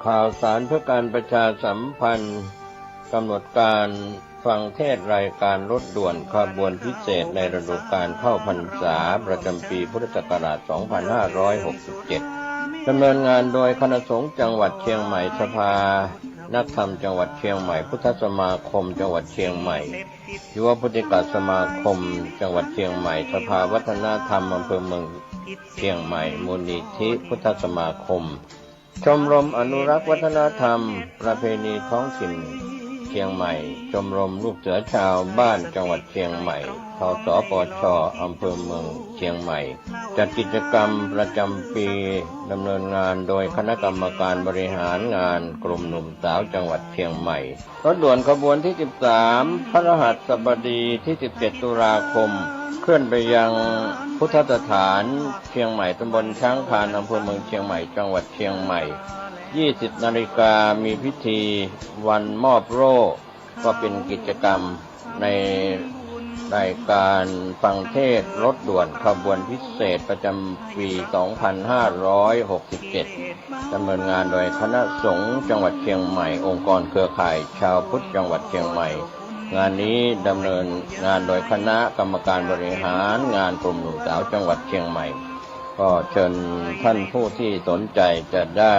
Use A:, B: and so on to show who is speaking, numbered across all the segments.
A: ข่าวสารเพื่อการประชาสัมพันธ์กำหนดการฟังเทศรายการรถด่วนขบวนพิเศษในฤดูกาลเข้าพรรษาประจำปีพุทธศักราช 2567 ดำเนินงานโดยคณะสงฆ์จังหวัดเชียงใหม่สภานักธรรมจังหวัดเชียงใหม่พุทธสมาคมจังหวัดเชียงใหม่ยุวพุทธิกสมาคมจังหวัดเชียงใหม่สภาวัฒนธรรมอำเภอเมืองเชียงใหม่มูลนิธิพุทธสมาคมชมรมอนุรักษ์วัฒนธรรมประเพณีท้องถิ่นเชียงใหม่ชมรมลูกเสือชาวบ้านจังหวัดเชียงใหม่ทสปชอำเภอเมืองเชียงใหม่จัดกิจกรรมประจำปีดำเนินงานโดยคณะกรรมการบริหารงานกลุ่มหนุ่มสาวจังหวัดเชียงใหม่รถด่วนขบวนที่ 13 พฤหัสบดีที่ 17 ตุลาคมเคลื่อนไปยังพุทธสถานเชียงใหม่ตำบลช้างคานอำเภอเมืองเชียงใหม่จังหวัดเชียงใหม่ 20 นาฬิกามีพิธีวันมอบโล่ก็เป็นกิจกรรมในรายการฟังเทศรถด่วนขบวนพิเศษประจำปี 2567 ดำเนินงานโดยคณะสงฆ์จังหวัดเชียงใหม่องค์กรเครือข่ายชาวพุทธจังหวัดเชียงใหม่งานนี้ดำเนินงานโดยคณะกรรมการบริหารงานกลุ่มหนุ่มสาวจังหวัดเชียงใหม่ก็เชิญท่านผู้ที่สนใจจะได้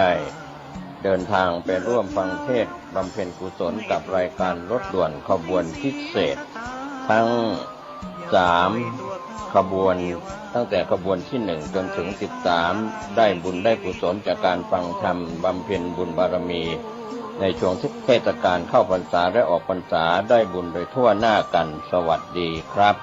A: เดินทางไปร่วมฟังเทศน์บำเพ็ญกุศลกับรายการรถด่วนขบวนพิเศษทั้ง3ขบวนตั้งแต่ขบวนที่1จนถึง13ได้บุญได้กุศลจากการฟังธรรมบำเพ็ญบุญบารมีในช่วงเทศกาลเข้าพรรษาและออกพรรษาได้บุญโดยทั่วหน้ากันสวัสดีครับ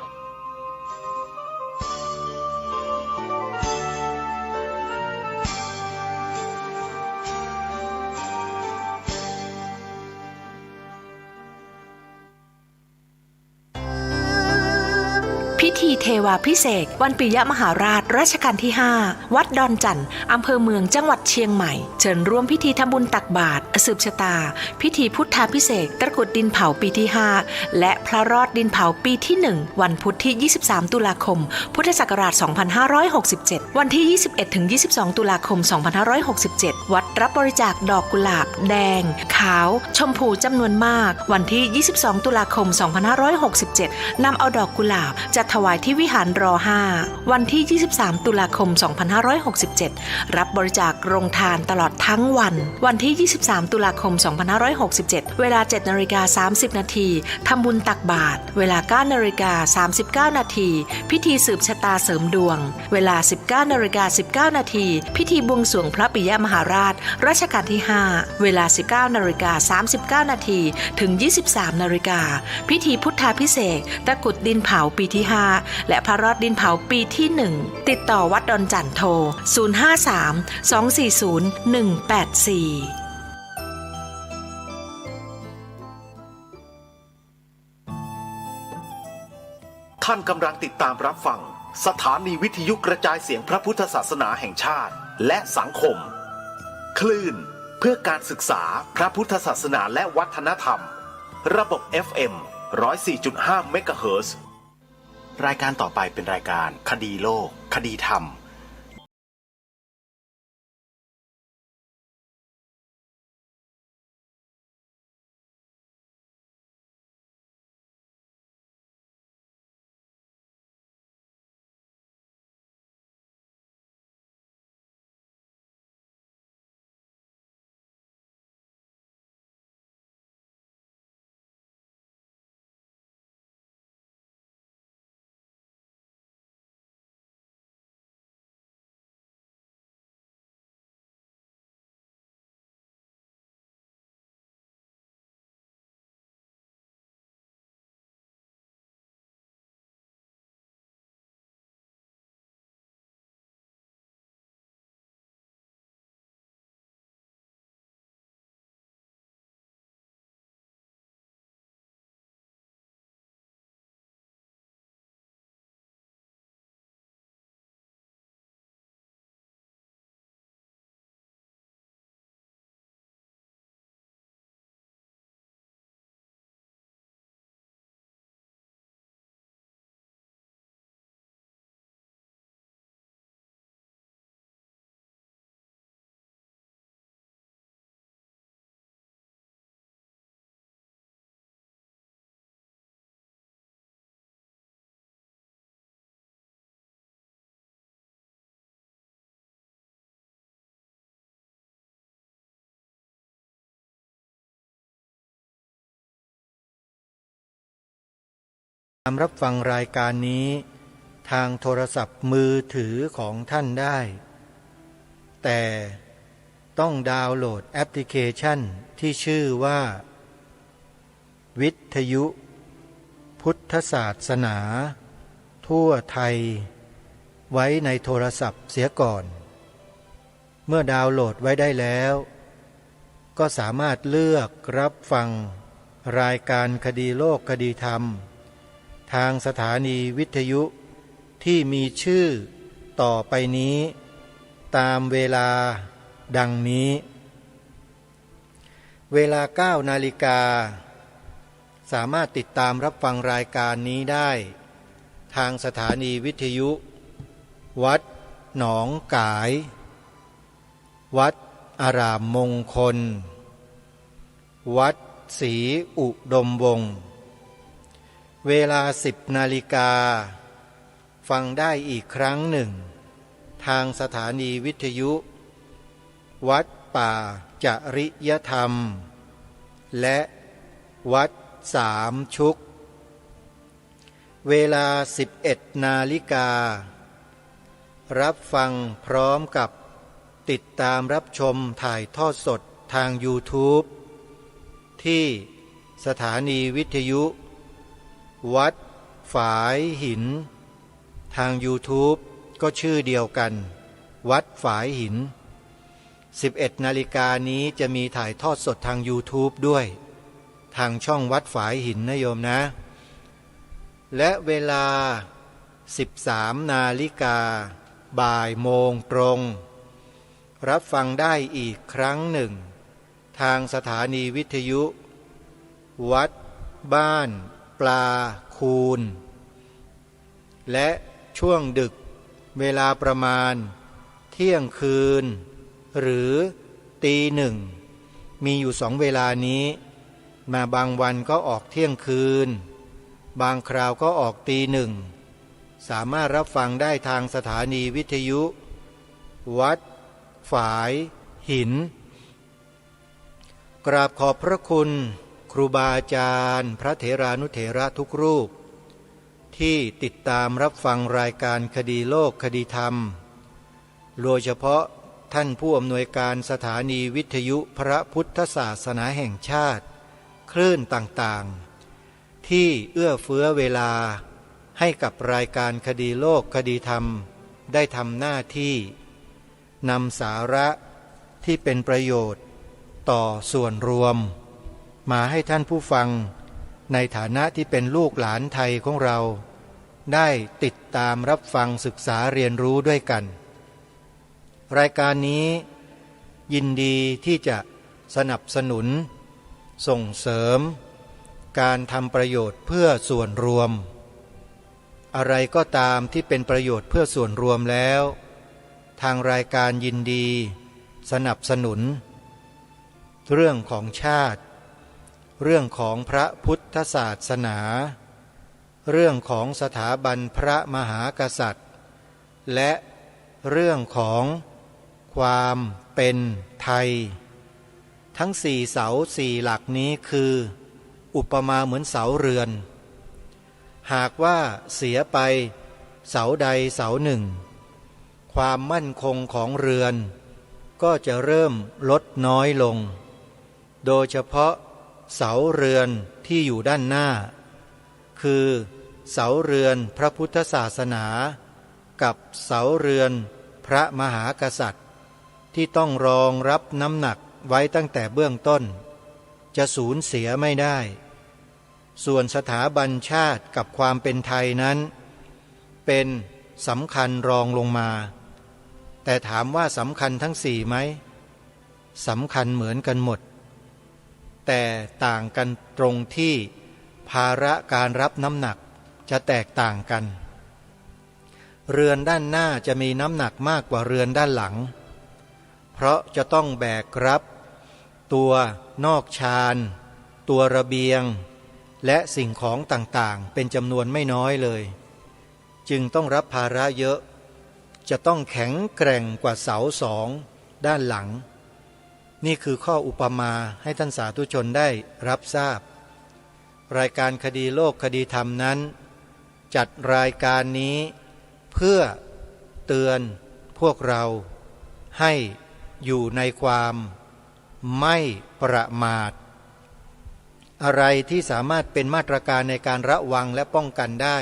B: พิธีเทวาพิเศษกวันปิยมหาราชรัชกาลที่ 5 วัดดอนจันทร์อำเภอเมืองจังหวัดเชียงใหม่เชิญร่วมพิธีทำบุญตักบาตรสืบชะตาพิธีพุทธาภิเษกตะกรุดดินเผาปีที่ 5 และพระรอดดินเผาปีที่ 1 วันพุธที่ 23 ตุลาคม พุทธศักราช 2567 วันที่ 21-22 ตุลาคม 2567 วัดรับบริจาคดอกกุหลาบแดงขาวชมพูจำนวนมากวันที่ 22 ตุลาคม 2567 นำเอาดอกกุหลาบจัดถวายที่วิหารร5วันที่ 23 ตุลาคม 2567 รับบริจาคโรงทานตลอดทั้งวันวันที่ 23 ตุลาคม 2567 เวลา 7:30 นาทีทำบุญตักบาตรเวลา 9:39 นาทีพิธีสืบชะตาเสริมดวงเวลา 19:19 นาทีพิธีบวงสรวงพระปิยมหาราชรัชกาลที่ 5 เวลา 19:39 นาทีถึง 23 นาฬิกาพิธีพุทธาภิเษกตะกรุดดินเผาปีที่ 5 และพระรอดดินเผาปีที่ 1 ติดต่อวัดดอนจันทร์โทร 053-240-184
C: ท่านกำลังติดตามรับฟังสถานีวิทยุกระจายเสียงพระพุทธศาสนาแห่งชาติและสังคมคลื่นเพื่อการศึกษาพระพุทธศาสนาและวัฒนธรรมระบบ FM 104.5 เมกะเฮิรตซ์รายการต่อไปเป็นรายการคดีโลกคดีธรรม
D: ตามรับฟังรายการนี้ทางโทรศัพท์มือถือของท่านได้แต่ต้องดาวน์โหลดแอปพลิเคชันที่ชื่อว่าวิทยุพุทธศาสนาทั่วไทยไว้ในโทรศัพท์เสียก่อนเมื่อดาวน์โหลดไว้ได้แล้วก็สามารถเลือกรับฟังรายการคดีโลกคดีธรรมทางสถานีวิทยุที่มีชื่อต่อไปนี้ตามเวลาดังนี้เวลา 9 นาฬิกาสามารถติดตามรับฟังรายการนี้ได้ทางสถานีวิทยุวัดหนองกายวัดอารามมงคลวัดศรีอุดมวงศ์เวลา 10 นาฬิกาฟังได้อีกครั้งหนึ่งทางสถานีวิทยุวัดป่าจริยธรรมและวัดสามชุกเวลา 11 นาฬิการับฟังพร้อมกับติดตามรับชมถ่ายทอดสดทาง YouTube ที่สถานีวิทยุวัดฝายหินทาง YouTube ก็ชื่อเดียวกันวัดฝายหิน11 นาฬิกานี้จะมีถ่ายทอดสดทาง YouTube ด้วยทางช่องวัดฝายหินนะโยมนะและเวลา 13 นาฬิกาบ่ายโมงตรงรับฟังได้อีกครั้งหนึ่งทางสถานีวิทยุวัดบ้านปลาคูนและช่วงดึกเวลาประมาณเที่ยงคืนหรือตีหนึ่งมีอยู่2 เวลานี้มาบางวันก็ออกเที่ยงคืนบางคราวก็ออกตีหนึ่งสามารถรับฟังได้ทางสถานีวิทยุวัดฝายหินกราบขอบพระคุณครูบาอาจารย์พระเถรานุเถระทุกรูปที่ติดตามรับฟังรายการคดีโลกคดีธรรมโดยเฉพาะท่านผู้อำนวยการสถานีวิทยุพระพุทธศาสนาแห่งชาติคลื่นต่างๆที่เอื้อเฟื้อเวลาให้กับรายการคดีโลกคดีธรรมได้ทำหน้าที่นำสาระที่เป็นประโยชน์ต่อส่วนรวมมาให้ท่านผู้ฟังในฐานะที่เป็นลูกหลานไทยของเราได้ติดตามรับฟังศึกษาเรียนรู้ด้วยกันรายการนี้ยินดีที่จะสนับสนุนส่งเสริมการทำประโยชน์เพื่อส่วนรวมอะไรก็ตามที่เป็นประโยชน์เพื่อส่วนรวมแล้วทางรายการยินดีสนับสนุนเรื่องของชาติเรื่องของพระพุทธศาสนาเรื่องของสถาบันพระมหากษัตริย์และเรื่องของความเป็นไทยทั้ง4 เสา 4 หลักนี้คืออุปมาเหมือนเสาเรือนหากว่าเสียไปเสาใดเสาหนึ่งความมั่นคงของเรือนก็จะเริ่มลดน้อยลงโดยเฉพาะเสาเรือนที่อยู่ด้านหน้าคือเสาเรือนพระพุทธศาสนากับเสาเรือนพระมหากษัตริย์ที่ต้องรองรับน้ำหนักไว้ตั้งแต่เบื้องต้นจะสูญเสียไม่ได้ส่วนสถาบันชาติกับความเป็นไทยนั้นเป็นสำคัญรองลงมาแต่ถามว่าสำคัญทั้ง4ไหมสำคัญเหมือนกันหมดแต่ต่างกันตรงที่ภาระการรับน้ำหนักจะแตกต่างกันเรือนด้านหน้าจะมีน้ำหนักมากกว่าเรือนด้านหลังเพราะจะต้องแบกรับตัวนอกชานตัวระเบียงและสิ่งของต่างๆเป็นจำนวนไม่น้อยเลยจึงต้องรับภาระเยอะจะต้องแข็งแกร่งกว่าเสา2ด้านหลังนี่คือข้ออุปมาให้ท่านสาธุชนได้รับทราบรายการคดีโลกคดีธรรมนั้น จัดรายการนี้เพื่อเตือนพวกเราให้อยู่ในความไม่ประมาทอะไรที่สามารถเป็นมาตรการในการระวังและป้องกันได้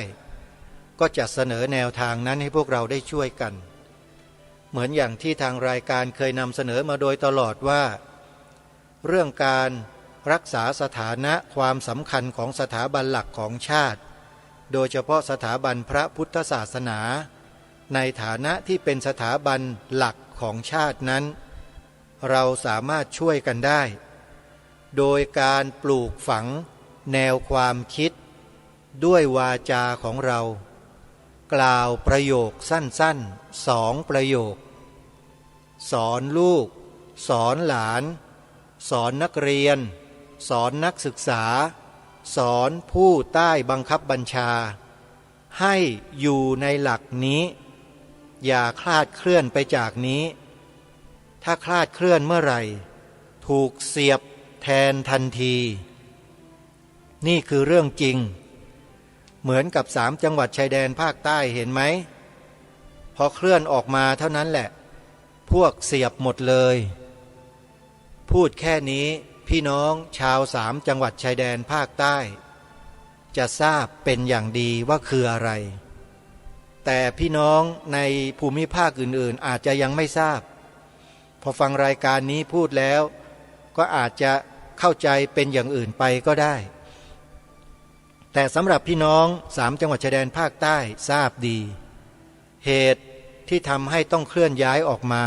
D: ก็จะเสนอแนวทางนั้นให้พวกเราได้ช่วยกันเหมือนอย่างที่ทางรายการเคยนำเสนอมาโดยตลอดว่าเรื่องการรักษาสถานะความสำคัญของสถาบันหลักของชาติโดยเฉพาะสถาบันพระพุทธศาสนาในฐานะที่เป็นสถาบันหลักของชาตินั้นเราสามารถช่วยกันได้โดยการปลูกฝังแนวความคิดด้วยวาจาของเรากล่าวประโยคสั้นๆ2 ประโยคสอนลูกสอนหลานสอนนักเรียนสอนนักศึกษาสอนผู้ใต้บังคับบัญชาให้อยู่ในหลักนี้อย่าคลาดเคลื่อนไปจากนี้ถ้าคลาดเคลื่อนเมื่อไหร่ถูกเสียบแทนทันทีนี่คือเรื่องจริงเหมือนกับ3 จังหวัดชายแดนภาคใต้เห็นไหมพอเคลื่อนออกมาเท่านั้นแหละพวกเสียบหมดเลยพูดแค่นี้พี่น้องชาว3 จังหวัดชายแดนภาคใต้จะทราบเป็นอย่างดีว่าคืออะไรแต่พี่น้องในภูมิภาคอื่นๆอาจจะยังไม่ทราบพอฟังรายการนี้พูดแล้วก็อาจจะเข้าใจเป็นอย่างอื่นไปก็ได้แต่สำหรับพี่น้อง3 จังหวัดชายแดนภาคใต้ทราบดีเหตุที่ทำให้ต้องเคลื่อนย้ายออกมา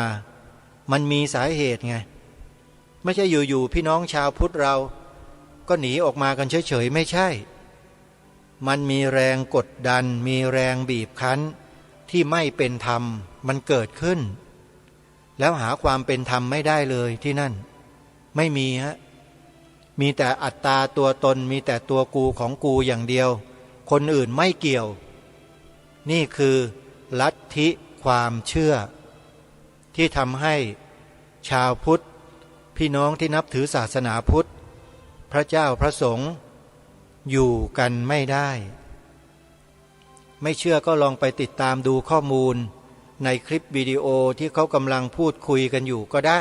D: มันมีสาเหตุไงไม่ใช่อยู่ๆพี่น้องชาวพุทธเราก็หนีออกมากันเฉยๆไม่ใช่มันมีแรงกดดันมีแรงบีบคั้นที่ไม่เป็นธรรมมันเกิดขึ้นแล้วหาความเป็นธรรมไม่ได้เลยที่นั่นไม่มีฮะมีแต่อัตตาตัวตนมีแต่ตัวกูของกูอย่างเดียวคนอื่นไม่เกี่ยวนี่คือลัทธิความเชื่อที่ทำให้ชาวพุทธพี่น้องที่นับถือศาสนาพุทธพระเจ้าพระสงฆ์อยู่กันไม่ได้ไม่เชื่อก็ลองไปติดตามดูข้อมูลในคลิปวิดีโอที่เขากำลังพูดคุยกันอยู่ก็ได้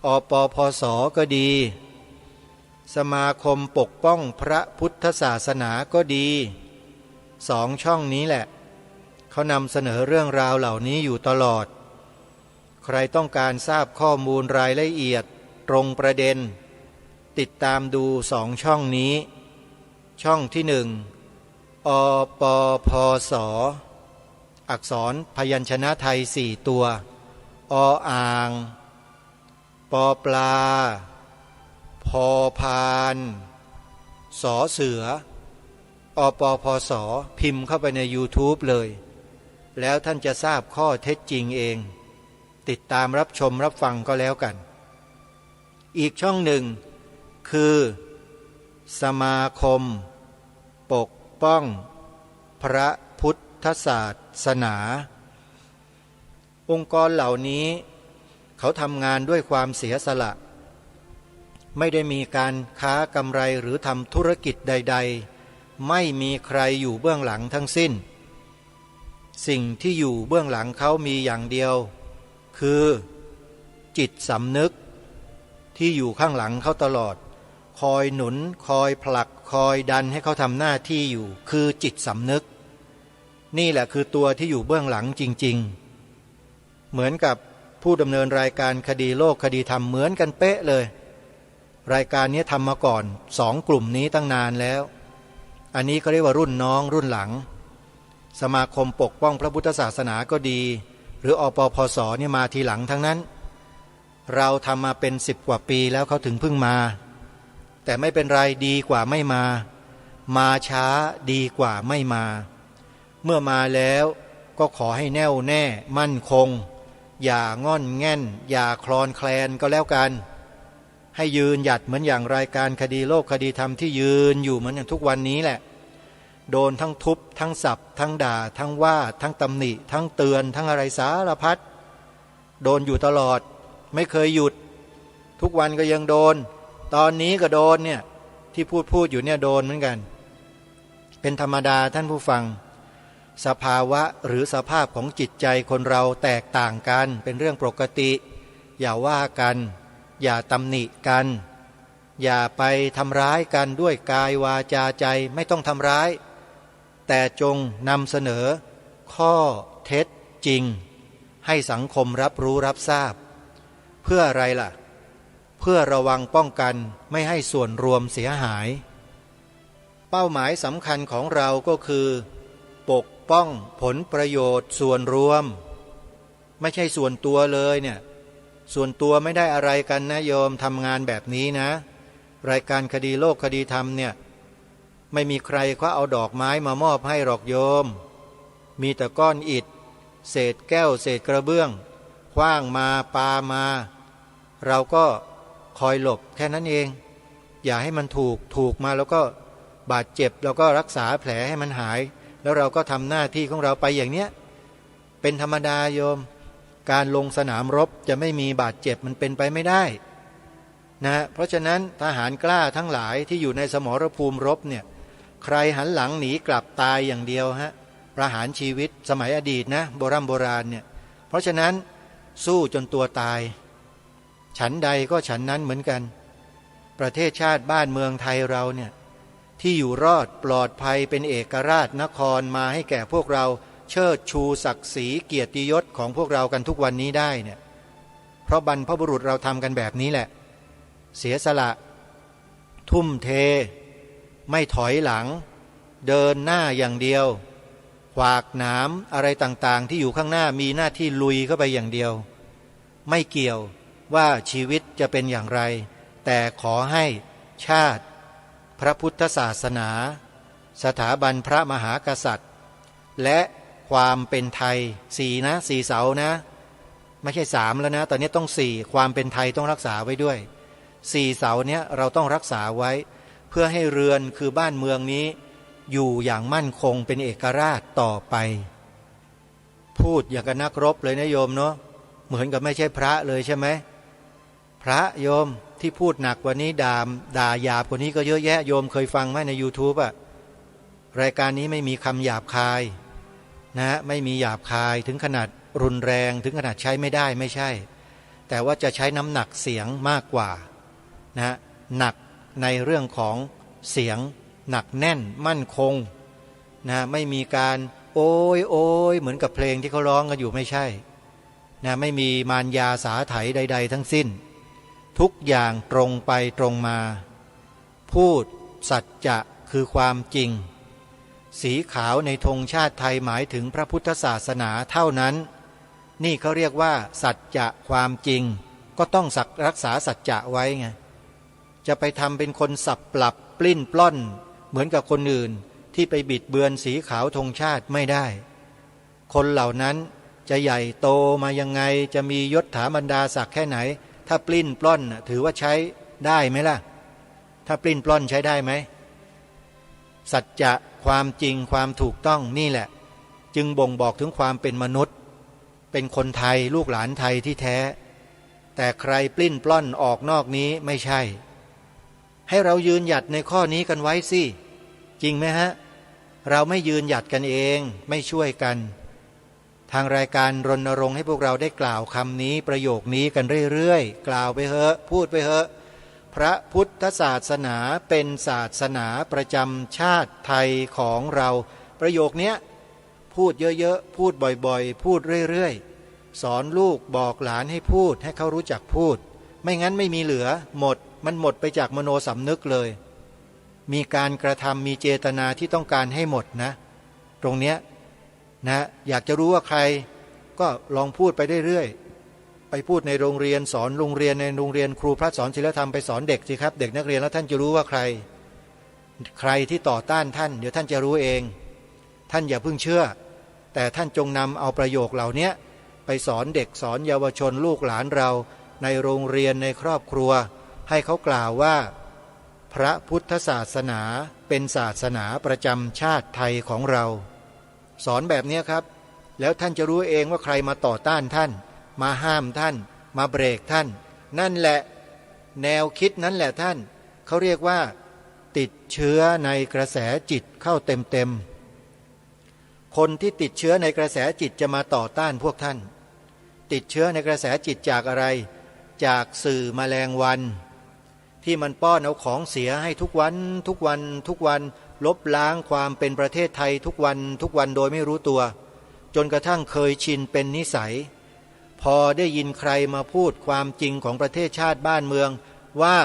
D: อปพสก็ดีสมาคมปกป้องพระพุทธศาสนาก็ดี2 ช่องนี้แหละเขานำเสนอเรื่องราวเหล่านี้อยู่ตลอดใครต้องการทราบข้อมูลรายละเอียดตรงประเด็นติดตามดู2 ช่องนี้ช่องที่1อปพสอักษรพยัญชนะไทย4 ตัวออ่างปอปลาพอพานสอเสืออปพสพิมพ์เข้าไปใน YouTube เลยแล้วท่านจะทราบข้อเท็จจริงเองติดตามรับชมรับฟังก็แล้วกันอีกช่องหนึ่งคือสมาคมปกป้องพระพุทธศาสนาองค์กรเหล่านี้เขาทำงานด้วยความเสียสละไม่ได้มีการค้ากำไรหรือทำธุรกิจใดๆไม่มีใครอยู่เบื้องหลังทั้งสิ้นสิ่งที่อยู่เบื้องหลังเขามีอย่างเดียวคือจิตสำนึกที่อยู่ข้างหลังเขาตลอดคอยหนุนคอยผลักคอยดันให้เขาทำหน้าที่อยู่คือจิตสำนึกนี่แหละคือตัวที่อยู่เบื้องหลังจริงๆเหมือนกับผู้ดำเนินรายการคดีโลกคดีธรรมเหมือนกันเป๊ะเลยรายการนี้ทำมาก่อน2 กลุ่มนี้ตั้งนานแล้วอันนี้ก็เรียกว่ารุ่นน้องรุ่นหลังสมาคมปกป้องพระพุทธศาสนาก็ดีหรืออปพสเนี่ยมาทีหลังทั้งนั้นเราทำมาเป็น10 กว่าปีแล้วเขาถึงเพิ่งมาแต่ไม่เป็นไรดีกว่าไม่มาช้าดีกว่าไม่มาเมื่อมาแล้วก็ขอให้แน่วแน่มั่นคงอย่าง่อนแง่นอย่าคลอนแคลนก็แล้วกันให้ยืนหยัดเหมือนอย่างรายการคดีโลกคดีธรรมที่ยืนอยู่เหมือนอย่างทุกวันนี้แหละโดนทั้งทุบทั้งสับทั้งด่าทั้งว่าทั้งตำหนิทั้งเตือนทั้งอะไรสารพัดโดนอยู่ตลอดไม่เคยหยุดทุกวันก็ยังโดนตอนนี้ก็โดนเนี่ยที่พูดอยู่เนี่ยโดนเหมือนกัน เป็นธรรมดาท่านผู้ฟังสภาวะหรือสภาพของจิตใจคนเราแตกต่างกันเป็นเรื่องปกติอย่าว่ากันอย่าตำหนิกันอย่าไปทำร้ายกันด้วยกายวาจาใจไม่ต้องทำร้ายแต่จงนำเสนอข้อเท็จจริงให้สังคมรับรู้รับทราบเพื่ออะไรล่ะเพื่อระวังป้องกันไม่ให้ส่วนรวมเสียหายเป้าหมายสำคัญของเราก็คือปกป้องผลประโยชน์ส่วนรวมไม่ใช่ส่วนตัวเลยเนี่ยส่วนตัวไม่ได้อะไรกันนะโยมทำงานแบบนี้นะรายการคดีโลกคดีธรรมเนี่ยไม่มีใครเขาเอาดอกไม้มามอบให้หรอกโยมมีแต่ก้อนอิฐเศษแก้วเศษกระเบื้องขว้างมาปามาเราก็คอยหลบแค่นั้นเองอย่าให้มันถูกมาแล้วก็บาดเจ็บแล้วก็รักษาแผลให้มันหายแล้วเราก็ทำหน้าที่ของเราไปอย่างเนี้ยเป็นธรรมดาโยมการลงสนามรบจะไม่มีบาดเจ็บมันเป็นไปไม่ได้นะเพราะฉะนั้นทหารกล้าทั้งหลายที่อยู่ในสมรภูมิรบเนี่ยใครหันหลังหนีกลับตายอย่างเดียวฮะประหารชีวิตสมัยอดีตนะโบราณเนี่ยเพราะฉะนั้นสู้จนตัวตายฉันใดก็ฉันนั้นเหมือนกันประเทศชาติบ้านเมืองไทยเราเนี่ยที่อยู่รอดปลอดภัยเป็นเอกราชนครมาให้แก่พวกเราเชิดชูศักดิ์ศรีเกียรติยศของพวกเรากันทุกวันนี้ได้เนี่ยเพราะบรรพบุรุษเราทำกันแบบนี้แหละเสียสละทุ่มเทไม่ถอยหลังเดินหน้าอย่างเดียวขวากหนามอะไรต่างๆที่อยู่ข้างหน้ามีหน้าที่ลุยเข้าไปอย่างเดียวไม่เกี่ยวว่าชีวิตจะเป็นอย่างไรแต่ขอให้ชาติพระพุทธศาสนาสถาบันพระมหากษัตริย์และความเป็นไทย4นะ4เสานะไม่ใช่3แล้วนะตอนนี้ต้อง4ความเป็นไทยต้องรักษาไว้ด้วย4เสาเนี้ยเราต้องรักษาไว้เพื่อให้เรือนคือบ้านเมืองนี้อยู่อย่างมั่นคงเป็นเอกราชต่อไปพูดอย่างกับนักรบเลยนะโยมเนาะเหมือนกับไม่ใช่พระเลยใช่ไหมพระโยมที่พูดหนักกว่านี้ด่าหยาบกว่านี้ก็เยอะแยะโยมเคยฟังไหมใน YouTube อะรายการนี้ไม่มีคำหยาบคายนะไม่มีหยาบคายถึงขนาดรุนแรงถึงขนาดใช้ไม่ได้ไม่ใช่แต่ว่าจะใช้น้ำหนักเสียงมากกว่านะหนักในเรื่องของเสียงหนักแน่นมั่นคงนะไม่มีการโอ้ยเหมือนกับเพลงที่เขาร้องกันอยู่ไม่ใช่นะไม่มีมารยาสาไถใดๆทั้งสิ้นทุกอย่างตรงไปตรงมาพูดสัจจะคือความจริงสีขาวในธงชาติไทยหมายถึงพระพุทธศาสนาเท่านั้นนี่เขาเรียกว่าสัจจะความจริงก็ต้องรักษาสัจจะไว้ไงจะไปทำเป็นคนสับปรับปลิ้นปล้อนเหมือนกับคนอื่นที่ไปบิดเบือนสีขาวธงชาติไม่ได้คนเหล่านั้นจะใหญ่โตมายังไงจะมียศถาบรรดาศักดิ์แค่ไหนถ้าปลิ้นปล้อนถือว่าใช้ได้ไหมล่ะถ้าปลิ้นปล้อนใช้ได้ไหมสัจจะความจริงความถูกต้องนี่แหละจึงบ่งบอกถึงความเป็นมนุษย์เป็นคนไทยลูกหลานไทยที่แท้แต่ใครปลิ้นปล้อนออกนอกนี้ไม่ใช่ให้เรายืนหยัดในข้อนี้กันไว้สิจริงไหมฮะเราไม่ยืนหยัดกันเองไม่ช่วยกันทางรายการรณรงค์ให้พวกเราได้กล่าวคำนี้ประโยคนี้กันเรื่อยๆกล่าวไปเถอะพูดไปเถอะพระพุทธศาสนาเป็นศาสนาประจำชาติไทยของเราประโยคนี้พูดเยอะๆพูดบ่อยๆพูดเรื่อยๆสอนลูกบอกหลานให้พูดให้เขารู้จักพูดไม่งั้นไม่มีเหลือมันหมดไปจากมโนสำนึกเลยมีการกระทำมีเจตนาที่ต้องการให้หมดนะตรงเนี้ยนะอยากจะรู้ว่าใครก็ลองพูดไปเรื่อยๆไปพูดในโรงเรียนสอนโรงเรียนในโรงเรียนครูพระสอนศีลธรรมไปสอนเด็กสิครับเด็กนักเรียนแล้วท่านจะรู้ว่าใครที่ต่อต้านท่านเดี๋ยวท่านจะรู้เองท่านอย่าเพิ่งเชื่อแต่ท่านจงนำเอาประโยคเหล่านี้ไปสอนเด็กสอนเยาวชนลูกหลานเราในโรงเรียนในครอบครัวให้เขากล่าวว่าพระพุทธศาสนาเป็นศาสนาประจำชาติไทยของเราสอนแบบนี้ครับแล้วท่านจะรู้เองว่าใครมาต่อต้านท่านมาห้ามท่านมาเบรกท่านนั่นแหละแนวคิดนั้นแหละท่านเขาเรียกว่า ติดเชื้อในกระแสจิตเข้าเต็มคนที่ติดเชื้อในกระแสจิตจะมาต่อต้านพวกท่านติดเชื้อในกระแสจิตจากอะไรจากสื่อแมลงวันที่มันป้อนเอาของเสียให้ทุกวันลบล้างความเป็นประเทศไทยทุกวันโดยไม่รู้ตัวจนกระทั่งเคยชินเป็นนิสัยพอได้ยินใครมาพูดความจริงของประเทศชาติบ้านเมืองว่า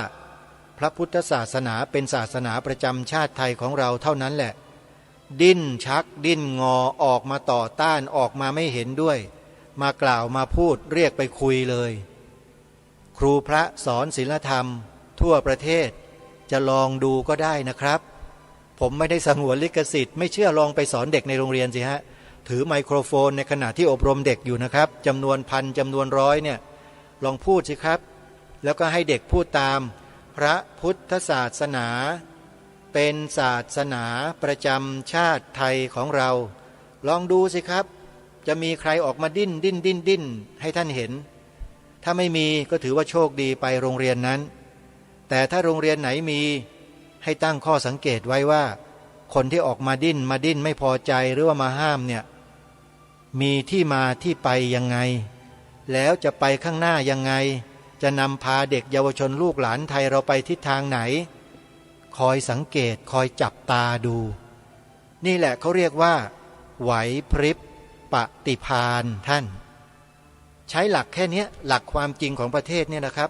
D: พระพุทธศาสนาเป็นศาสนาประจำชาติไทยของเราเท่านั้นแหละดิ้นชักดิ้นงอออกมาต่อต้านออกมาไม่เห็นด้วยมากล่าวมาพูดเรียกไปคุยเลยครูพระสอนศีลธรรมทั่วประเทศจะลองดูก็ได้นะครับผมไม่ได้สงวนลิขสิทธิ์ไม่เชื่อลองไปสอนเด็กในโรงเรียนสิฮะถือไมโครโฟนในขณะที่อบรมเด็กอยู่นะครับจำนวนพันจำนวนร้อยเนี่ยลองพูดสิครับแล้วก็ให้เด็กพูดตามพระพุทธศาสนาเป็นศาสนาประจำชาติไทยของเราลองดูสิครับจะมีใครออกมาดิ้นให้ท่านเห็นถ้าไม่มีก็ถือว่าโชคดีไปโรงเรียนนั้นแต่ถ้าโรงเรียนไหนมีให้ตั้งข้อสังเกตไว้ว่าคนที่ออกมาดิ้นไม่พอใจหรือว่ามาห้ามเนี่ยมีที่มาที่ไปยังไงแล้วจะไปข้างหน้ายังไงจะนำพาเด็กเยาวชนลูกหลานไทยเราไปทิศทางไหนคอยสังเกตคอยจับตาดูนี่แหละเขาเรียกว่าไหวพริบปฏิภาณท่านใช้หลักแค่นี้หลักความจริงของประเทศเนี่ยนะครับ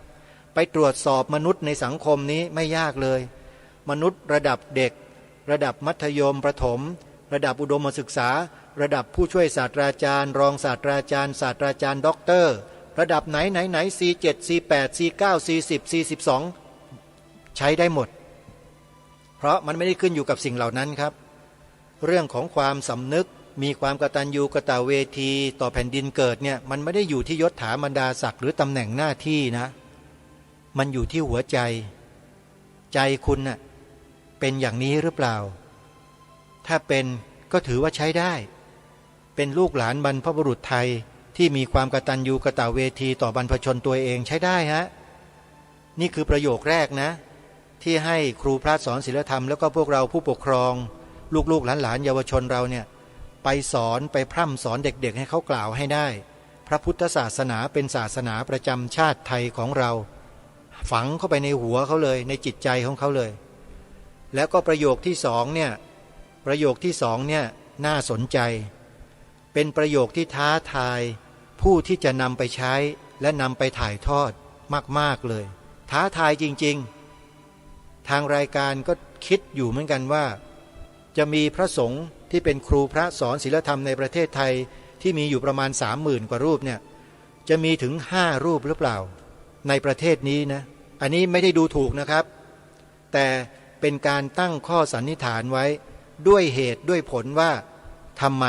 D: ไปตรวจสอบมนุษย์ในสังคมนี้ไม่ยากเลยมนุษย์ระดับเด็กระดับมัธยมประถมระดับอุดมศึกษาระดับผู้ช่วยศาสตราจารย์รองศาสตราจารย์ศาสตราจารย์ด็อกเตอร์ระดับไหน C7 C8 C9 C10 C12 ใช้ได้หมดเพราะมันไม่ได้ขึ้นอยู่กับสิ่งเหล่านั้นครับเรื่องของความสำนึกมีความกตัญญูกตเวทีต่อแผ่นดินเกิดเนี่ยมันไม่ได้อยู่ที่ยศถาบรรดาศักดิ์หรือตำแหน่งหน้าที่นะมันอยู่ที่หัวใจใจคุณน่ะเป็นอย่างนี้หรือเปล่าถ้าเป็นก็ถือว่าใช้ได้เป็นลูกหลานบรรพบุรุษไทยที่มีความกตัญญูกตเวทีต่อบรรพชนตัวเองใช้ได้ฮะนี่คือประโยคแรกนะที่ให้ครูพระสอนศีลธรรมแล้วก็พวกเราผู้ปกครองลูกหลานเยาวชนเราเนี่ยไปสอนไปพร่ำสอนเด็กๆให้เขากล่าวให้ได้พระพุทธศาสนาเป็นศาสนาประจำชาติไทยของเราฝังเข้าไปในหัวเขาเลยในจิตใจของเขาเลยแล้วก็ประโยคที่สองเนี่ยน่าสนใจเป็นประโยคที่ท้าทายผู้ที่จะนำไปใช้และนำไปถ่ายทอดมากๆเลยท้าทายจริงๆทางรายการก็คิดอยู่เหมือนกันว่าจะมีพระสงฆ์ที่เป็นครูพระสอนศีลธรรมในประเทศไทยที่มีอยู่ประมาณ 30,000 กว่ารูปเนี่ยจะมีถึง5รูปหรือเปล่าในประเทศนี้นะอันนี้ไม่ได้ดูถูกนะครับแต่เป็นการตั้งข้อสันนิษฐานไว้ด้วยเหตุด้วยผลว่าทำไม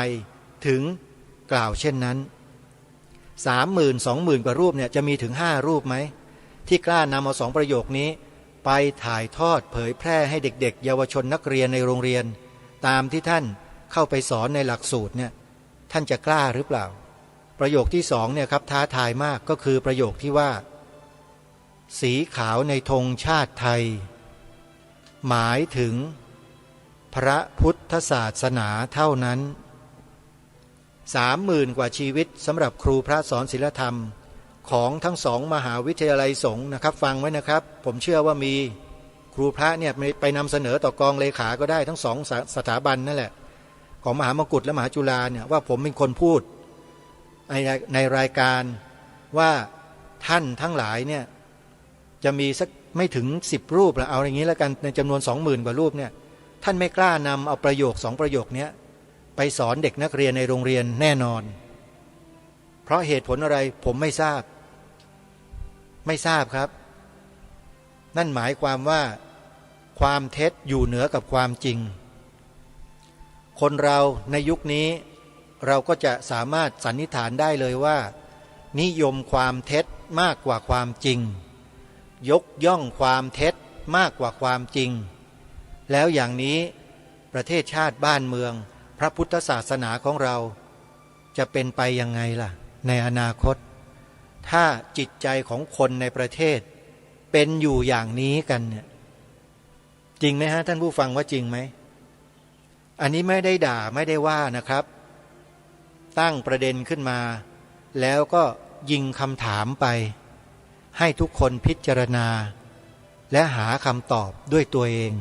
D: ถึงกล่าวเช่นนั้น 20,000 กว่ารูปเนี่ยจะมีถึง5รูปไหมที่กล้านำเอา2ประโยคนี้ไปถ่ายทอดเผยแพร่ให้เด็กๆเยาวชนนักเรียนในโรงเรียนตามที่ท่านเข้าไปสอนในหลักสูตรเนี่ยท่านจะกล้าหรือเปล่าประโยคที่2เนี่ยครับท้าทายมากก็คือประโยคที่ว่าสีขาวในธงชาติไทยหมายถึงพระพุทธศาสนาเท่านั้น 30,000 กว่าชีวิตสำหรับครูพระสอนศีลธรรมของทั้ง2มหาวิทยาลัยสงฆ์นะครับฟังไว้นะครับผมเชื่อว่ามีครูพระเนี่ยไปนำเสนอต่อกองเลขาก็ได้ทั้ง2สถาบันนั่นแหละของมหามกุฏและมหาจุฬาเนี่ยว่าผมเป็นคนพูดในรายการว่าท่านทั้งหลายเนี่ยจะมีสักไม่ถึง10รูปละเอาอย่างนี้แล้วกันในจำนวน 20,000 กว่ารูปเนี่ยท่านไม่กล้านำเอาประโยค2ประโยคนี้ไปสอนเด็กนักเรียนในโรงเรียนแน่นอนเพราะเหตุผลอะไรผมไม่ทราบครับนั่นหมายความว่าความเท็จอยู่เหนือกับความจริงคนเราในยุคนี้เราก็จะสามารถสันนิษฐานได้เลยว่านิยมความเท็จมากกว่าความจริงยกย่องความเท็จมากกว่าความจริงแล้วอย่างนี้ประเทศชาติบ้านเมืองพระพุทธศาสนาของเราจะเป็นไปยังไงล่ะในอนาคตถ้าจิตใจของคนในประเทศเป็นอยู่อย่างนี้กันเนี่ยจ จริงไหมฮะท่านผู้ฟังว่าจริงไหมอันนี้ไม่ได้ด่าไม่ได้ว่านะครับ ตั้งประเด็นขึ้นมาแล้วก็ยิงคำถามไปให้ทุกคนพิจารณาและหาคำตอบด้วยตัวเอง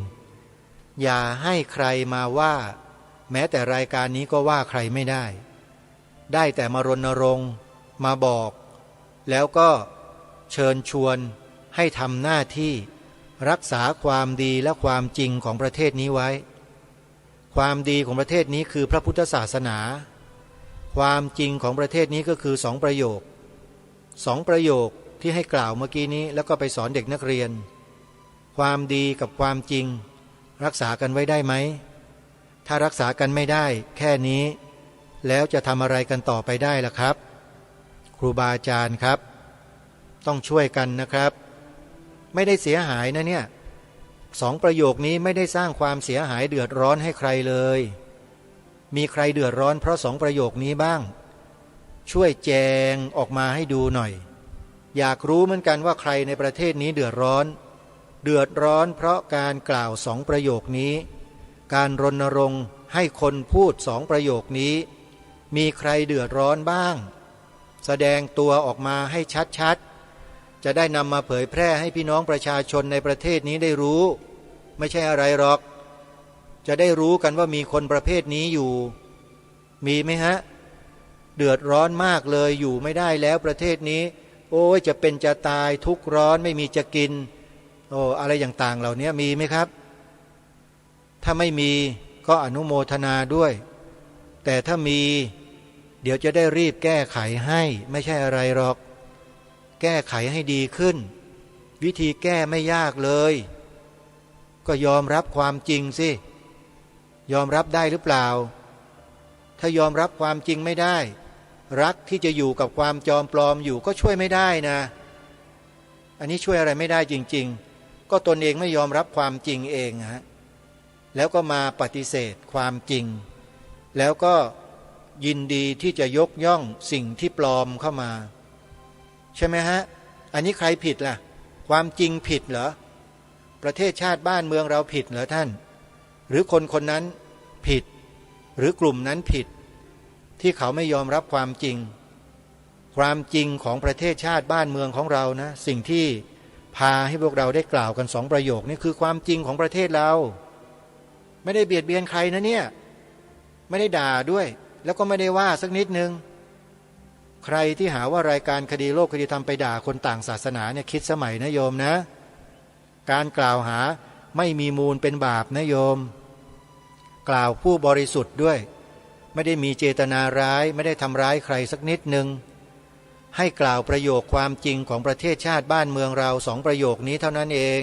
D: อย่าให้ใครมาว่าแม้แต่รายการนี้ก็ว่าใครไม่ได้ได้แต่มารณรงค์มาบอกแล้วก็เชิญชวนให้ทำหน้าที่รักษาความดีและความจริงของประเทศนี้ไว้ความดีของประเทศนี้คือพระพุทธศาสนาความจริงของประเทศนี้ก็คือ2 ประโยค2 ประโยคที่ให้กล่าวเมื่อกี้นี้แล้วก็ไปสอนเด็กนักเรียนความดีกับความจริงรักษากันไว้ได้ไหมถ้ารักษากันไม่ได้แค่นี้แล้วจะทำอะไรกันต่อไปได้ล่ะครับครูบาอาจารย์ครับต้องช่วยกันนะครับไม่ได้เสียหายนะเนี่ย2 ประโยคนี้ไม่ได้สร้างความเสียหายเดือดร้อนให้ใครเลยมีใครเดือดร้อนเพราะ2 ประโยคนี้บ้างช่วยแจงออกมาให้ดูหน่อยอยากรู้เหมือนกันว่าใครในประเทศนี้เดือดร้อนเพราะการกล่าว2 ประโยคนี้การรณรงค์ให้คนพูด2 ประโยคนี้มีใครเดือดร้อนบ้างแสดงตัวออกมาให้ชัดๆจะได้นำมาเผยแพร่ให้พี่น้องประชาชนในประเทศนี้ได้รู้ไม่ใช่อะไรหรอกจะได้รู้กันว่ามีคนประเภทนี้อยู่มีไหมฮะเดือดร้อนมากเลยอยู่ไม่ได้แล้วประเทศนี้โอ้ยจะเป็นจะตายทุกข์ร้อนไม่มีจะกินโอ้อะไรอย่างต่างเหล่านี้มีไหมครับถ้าไม่มีก็อนุโมทนาด้วยแต่ถ้ามีเดี๋ยวจะได้รีบแก้ไขให้ไม่ใช่อะไรหรอกแก้ไขให้ดีขึ้นวิธีแก้ไม่ยากเลยก็ยอมรับความจริงสิยอมรับได้หรือเปล่าถ้ายอมรับความจริงไม่ได้รักที่จะอยู่กับความจอมปลอมอยู่ก็ช่วยไม่ได้นะอันนี้ช่วยอะไรไม่ได้จริงๆก็ตนเองไม่ยอมรับความจริงเองฮะแล้วก็มาปฏิเสธความจริงแล้วก็ยินดีที่จะยกย่องสิ่งที่ปลอมเข้ามาใช่ไหมฮะอันนี้ใครผิดล่ะความจริงผิดเหรอประเทศชาติบ้านเมืองเราผิดเหรอท่านหรือคนคนนั้นผิดหรือกลุ่มนั้นผิดที่เขาไม่ยอมรับความจริงความจริงของประเทศชาติบ้านเมืองของเรานะสิ่งที่พาให้พวกเราได้กล่าวกัน2 ประโยคนี่คือความจริงของประเทศเราไม่ได้เบียดเบียนใครนะเนี่ยไม่ได้ด่าด้วยแล้วก็ไม่ได้ว่าสักนิดนึงใครที่หาว่ารายการคดีโลกคดีธรรมไปด่าคนต่างศาสนาเนี่ยคิดสมัยนะโยมนะการกล่าวหาไม่มีมูลเป็นบาปนะโยมกล่าวผู้บริสุทธิ์ด้วยไม่ได้มีเจตนาร้ายไม่ได้ทำร้ายใครสักนิดนึงให้กล่าวประโยคความจริงของประเทศชาติบ้านเมืองเรา2 ประโยคนี้เท่านั้นเอง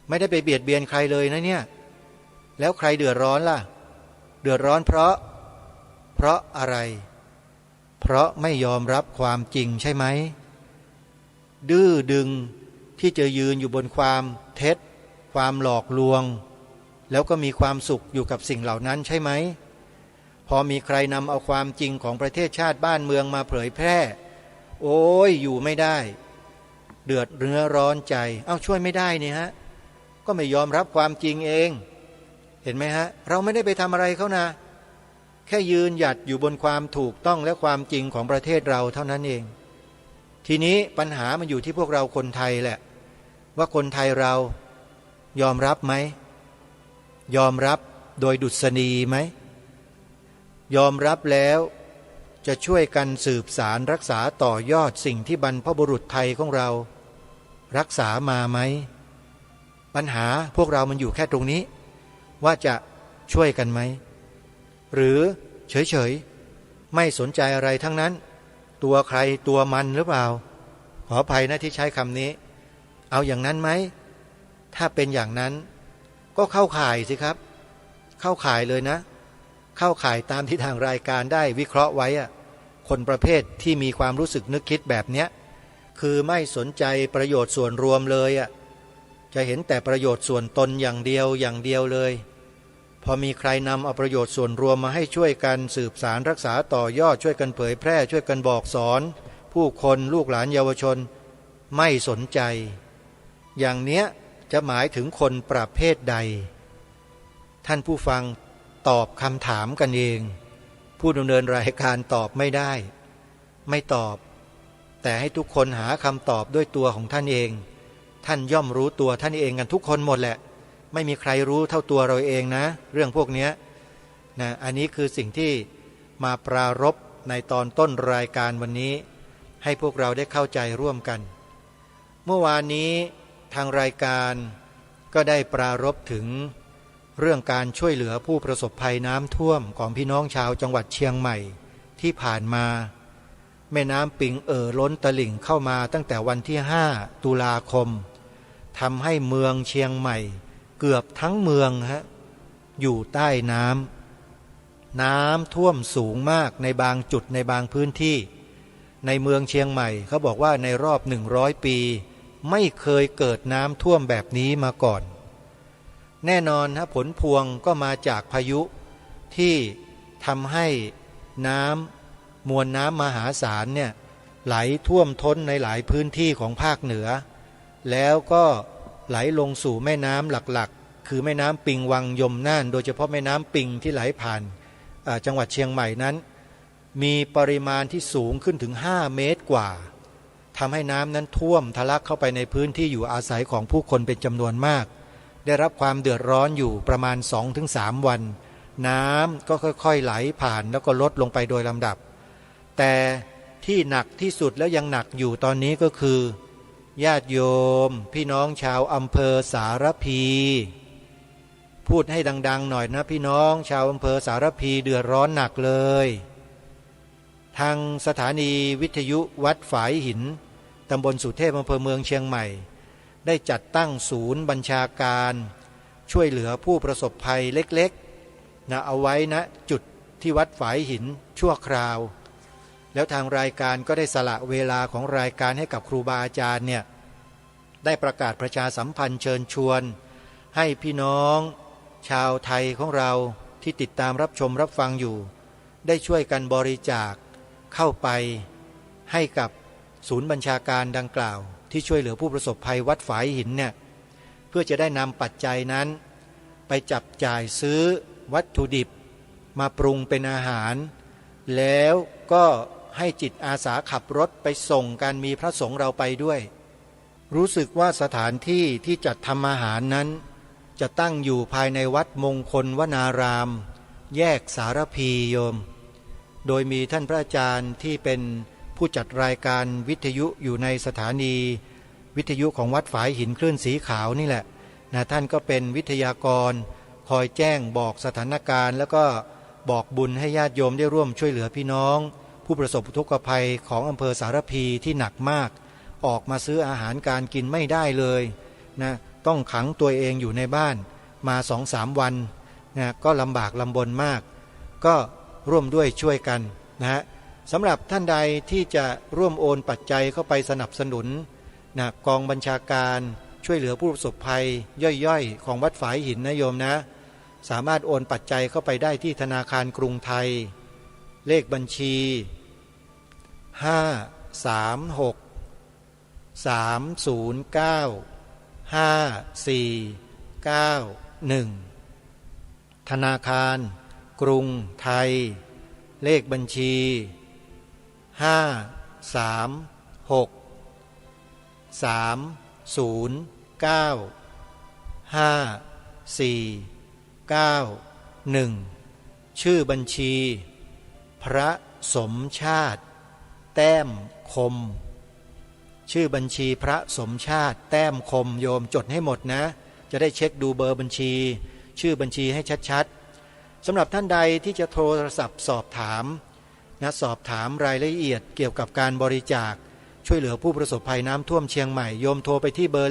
D: ไม่ได้ไปเบียดเบียนใครเลยนะเนี่ยแล้วใครเดือดร้อนล่ะเดือดร้อนเพราะอะไรเพราะไม่ยอมรับความจริงใช่ไหมดื้อดึงที่จะยืนอยู่บนความเท็จความหลอกลวงแล้วก็มีความสุขอยู่กับสิ่งเหล่านั้นใช่ไหมพอมีใครนำเอาความจริงของประเทศชาติบ้านเมืองมาเผยแพร่โอ้ยอยู่ไม่ได้เดือดเนื้อร้อนใจช่วยไม่ได้นี่ฮะก็ไม่ยอมรับความจริงเองเห็นไหมฮะเราไม่ได้ไปทำอะไรเขานะแค่ยืนหยัดอยู่บนความถูกต้องและความจริงของประเทศเราเท่านั้นเองทีนี้ปัญหามันอยู่ที่พวกเราคนไทยแหละว่าคนไทยเรายอมรับไหมยอมรับโดยดุษณีไหมยอมรับแล้วจะช่วยกันสืบสารรักษาต่อยอดสิ่งที่บรรพบุรุษไทยของเรารักษามาไหมปัญหาพวกเรามันอยู่แค่ตรงนี้ว่าจะช่วยกันไหมหรือเฉยๆไม่สนใจอะไรทั้งนั้นตัวใครตัวมันหรือเปล่าขออภัยนะที่ใช้คำนี้เอาอย่างนั้นไหมถ้าเป็นอย่างนั้นก็เข้าข่ายสิครับเข้าข่ายเลยนะเข้าข่ายตามที่ทางรายการได้วิเคราะห์ไว้คนประเภทที่มีความรู้สึกนึกคิดแบบเนี้ยคือไม่สนใจประโยชน์ส่วนรวมเลยจะเห็นแต่ประโยชน์ส่วนตนอย่างเดียวเลยพอมีใครนำเอาประโยชน์ส่วนรวมมาให้ช่วยกันสืบสารรักษาต่อยอดช่วยกันเผยแพร่ช่วยกันบอกสอนผู้คนลูกหลานเยาวชนไม่สนใจอย่างเนี้ย จะหมายถึงคนประเภทใดท่านผู้ฟังตอบคำถามกันเองผู้ดำเนินรายการตอบไม่ได้ไม่ตอบแต่ให้ทุกคนหาคำตอบด้วยตัวของท่านเองท่านย่อมรู้ตัวท่านเองกันทุกคนหมดแหละไม่มีใครรู้เท่าตัวเราเองนะเรื่องพวกนี้นะอันนี้คือสิ่งที่มาปรารภในตอนต้นรายการวันนี้ให้พวกเราได้เข้าใจร่วมกันเมื่อวานนี้ทางรายการก็ได้ปรารภถึงเรื่องการช่วยเหลือผู้ประสบภัยน้ำท่วมของพี่น้องชาวจังหวัดเชียงใหม่ที่ผ่านมาแม่น้ำปิงล้นตลิ่งเข้ามาตั้งแต่วันที่5 ตุลาคมทำให้เมืองเชียงใหม่เกือบทั้งเมืองอยู่ใต้น้ำท่วมสูงมากในบางจุดในบางพื้นที่ในเมืองเชียงใหม่เขาบอกว่าในรอบ100 ปีไม่เคยเกิดน้ำท่วมแบบนี้มาก่อนแน่นอนผลพวงก็มาจากพายุที่ทำให้มวลน้ำมหาศาลเนี่ยไหลท่วมท้นในหลายพื้นที่ของภาคเหนือแล้วก็ไหลลงสู่แม่น้ำหลักๆคือแม่น้ำปิงวังยมน่านโดยเฉพาะแม่น้ำปิงที่ไหลผ่านจังหวัดเชียงใหม่นั้นมีปริมาณที่สูงขึ้นถึง5 เมตรกว่าทำให้น้ำนั้นท่วมทะลักเข้าไปในพื้นที่อยู่อาศัยของผู้คนเป็นจำนวนมากได้รับความเดือดร้อนอยู่ประมาณ 2-3 วันน้ำก็ค่อยๆไหลผ่านแล้วก็ลดลงไปโดยลำดับแต่ที่หนักที่สุดแล้วยังหนักอยู่ตอนนี้ก็คือญาติโยมพี่น้องชาวอำเภอสารพีพูดให้ดังๆหน่อยนะพี่น้องชาวอำเภอสารพีเดือดร้อนหนักเลยทางสถานีวิทยุวัดฝายหินตำบลสุเทพอำเภอเมืองเชียงใหม่ได้จัดตั้งศูนย์บัญชาการช่วยเหลือผู้ประสบภัยเล็กๆนะเอาไว้นะจุดที่วัดฝายหินชั่วคราวแล้วทางรายการก็ได้สละเวลาของรายการให้กับครูบาอาจารย์เนี่ยได้ประกาศประชาสัมพันธ์เชิญชวนให้พี่น้องชาวไทยของเราที่ติดตามรับชมรับฟังอยู่ได้ช่วยกันบริจาคเข้าไปให้กับศูนย์บัญชาการดังกล่าวที่ช่วยเหลือผู้ประสบภัยวัดฝายหินเนี่ยเพื่อจะได้นำปัจจัยนั้นไปจับจ่ายซื้อวัตถุดิบมาปรุงเป็นอาหารแล้วก็ให้จิตอาสาขับรถไปส่งกันมีพระสงฆ์เราไปด้วยรู้สึกว่าสถานที่ที่จัดทำอาหารนั้นจะตั้งอยู่ภายในวัดมงคลวนารามแยกสารพีโยมโดยมีท่านพระอาจารย์ที่เป็นผู้จัดรายการวิทยุอยู่ในสถานีวิทยุของวัดฝายหินคลื่นสีขาวนี่แหละนะท่านก็เป็นวิทยากรคอยแจ้งบอกสถานการณ์แล้วก็บอกบุญให้ญาติโยมได้ร่วมช่วยเหลือพี่น้องผู้ประสบอุทกภัยของอำเภอสารพีที่หนักมากออกมาซื้ออาหารการกินไม่ได้เลยนะต้องขังตัวเองอยู่ในบ้านมา 2-3 วันนะก็ลำบากลำบนมากก็ร่วมด้วยช่วยกันนะฮะสำหรับท่านใดที่จะร่วมโอนปัจจัยเข้าไปสนับสนุนนะกองบัญชาการช่วยเหลือผู้ประสบภัยย่อยๆของวัดฝายหินนะโยมนะสามารถโอนปัจจัยเข้าไปได้ที่ธนาคารกรุงไทยเลขบัญชี536-309-5491ธนาคารกรุงไทยเลขบัญชี536-309-5491ชื่อบัญชีพระสมชาติแต้มคมชื่อบัญชีพระสมชาติแต้มคมโยมจดให้หมดนะจะได้เช็คดูเบอร์บัญชีชื่อบัญชีให้ชัดๆสำหรับท่านใดที่จะโทรศัพท์สอบถามนะสอบถามรายละเอียดเกี่ยวกับการบริจาคช่วยเหลือผู้ประสบภัยน้ำท่วมเชียงใหม่โยมโทรไปที่เบอ